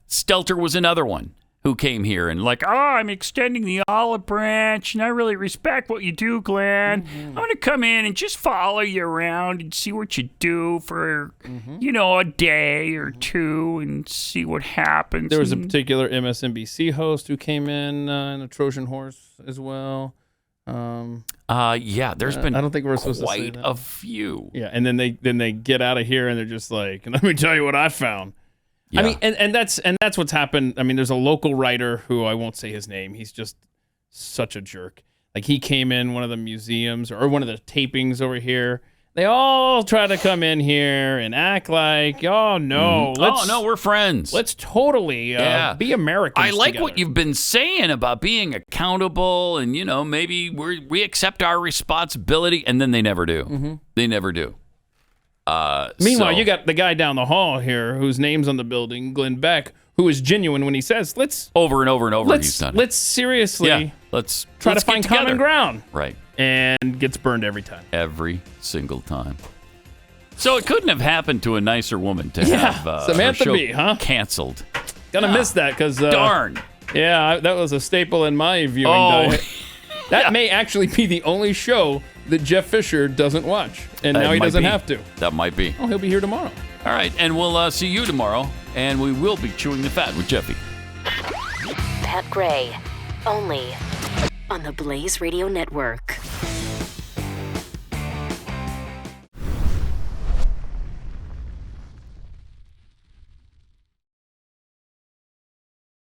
Stelter was another one who came here and I'm extending the olive branch, and I really respect what you do, Glenn. I'm going to come in and just follow you around and see what you do for, a day or two and see what happens. There was a particular MSNBC host who came in a Trojan horse as well. There's been I don't think we're supposed to say quite that. a few. Yeah, and then they get out of here and they're just like, let me tell you what I found. Yeah. I mean, and that's what's happened. I mean, there's a local writer who I won't say his name. He's just such a jerk. Like he came in one of the museums or one of the tapings over here. They all try to come in here and act like, oh no, we're friends. Let's totally be Americans. I like together. what you've been saying about being accountable and, maybe we accept our responsibility, and then they never do. They never do. Meanwhile, you got the guy down the hall here whose name's on the building, Glenn Beck, who is genuine when he says, let's... Over and over and over he's done it. Let's seriously let's try to get find together. common ground. Right. And gets burned every time. Every single time. So it couldn't have happened to a nicer woman to have Samantha her show Bee, huh? canceled. Gonna miss that because... darn. Yeah, that was a staple in my viewing diet. That may actually be the only show that Jeff Fisher doesn't watch. And now he doesn't have to. That might be. Oh, he'll be here tomorrow. All right, and we'll see you tomorrow, and we will be chewing the fat with Jeffy. Pat Gray, only on the Blaze Radio Network.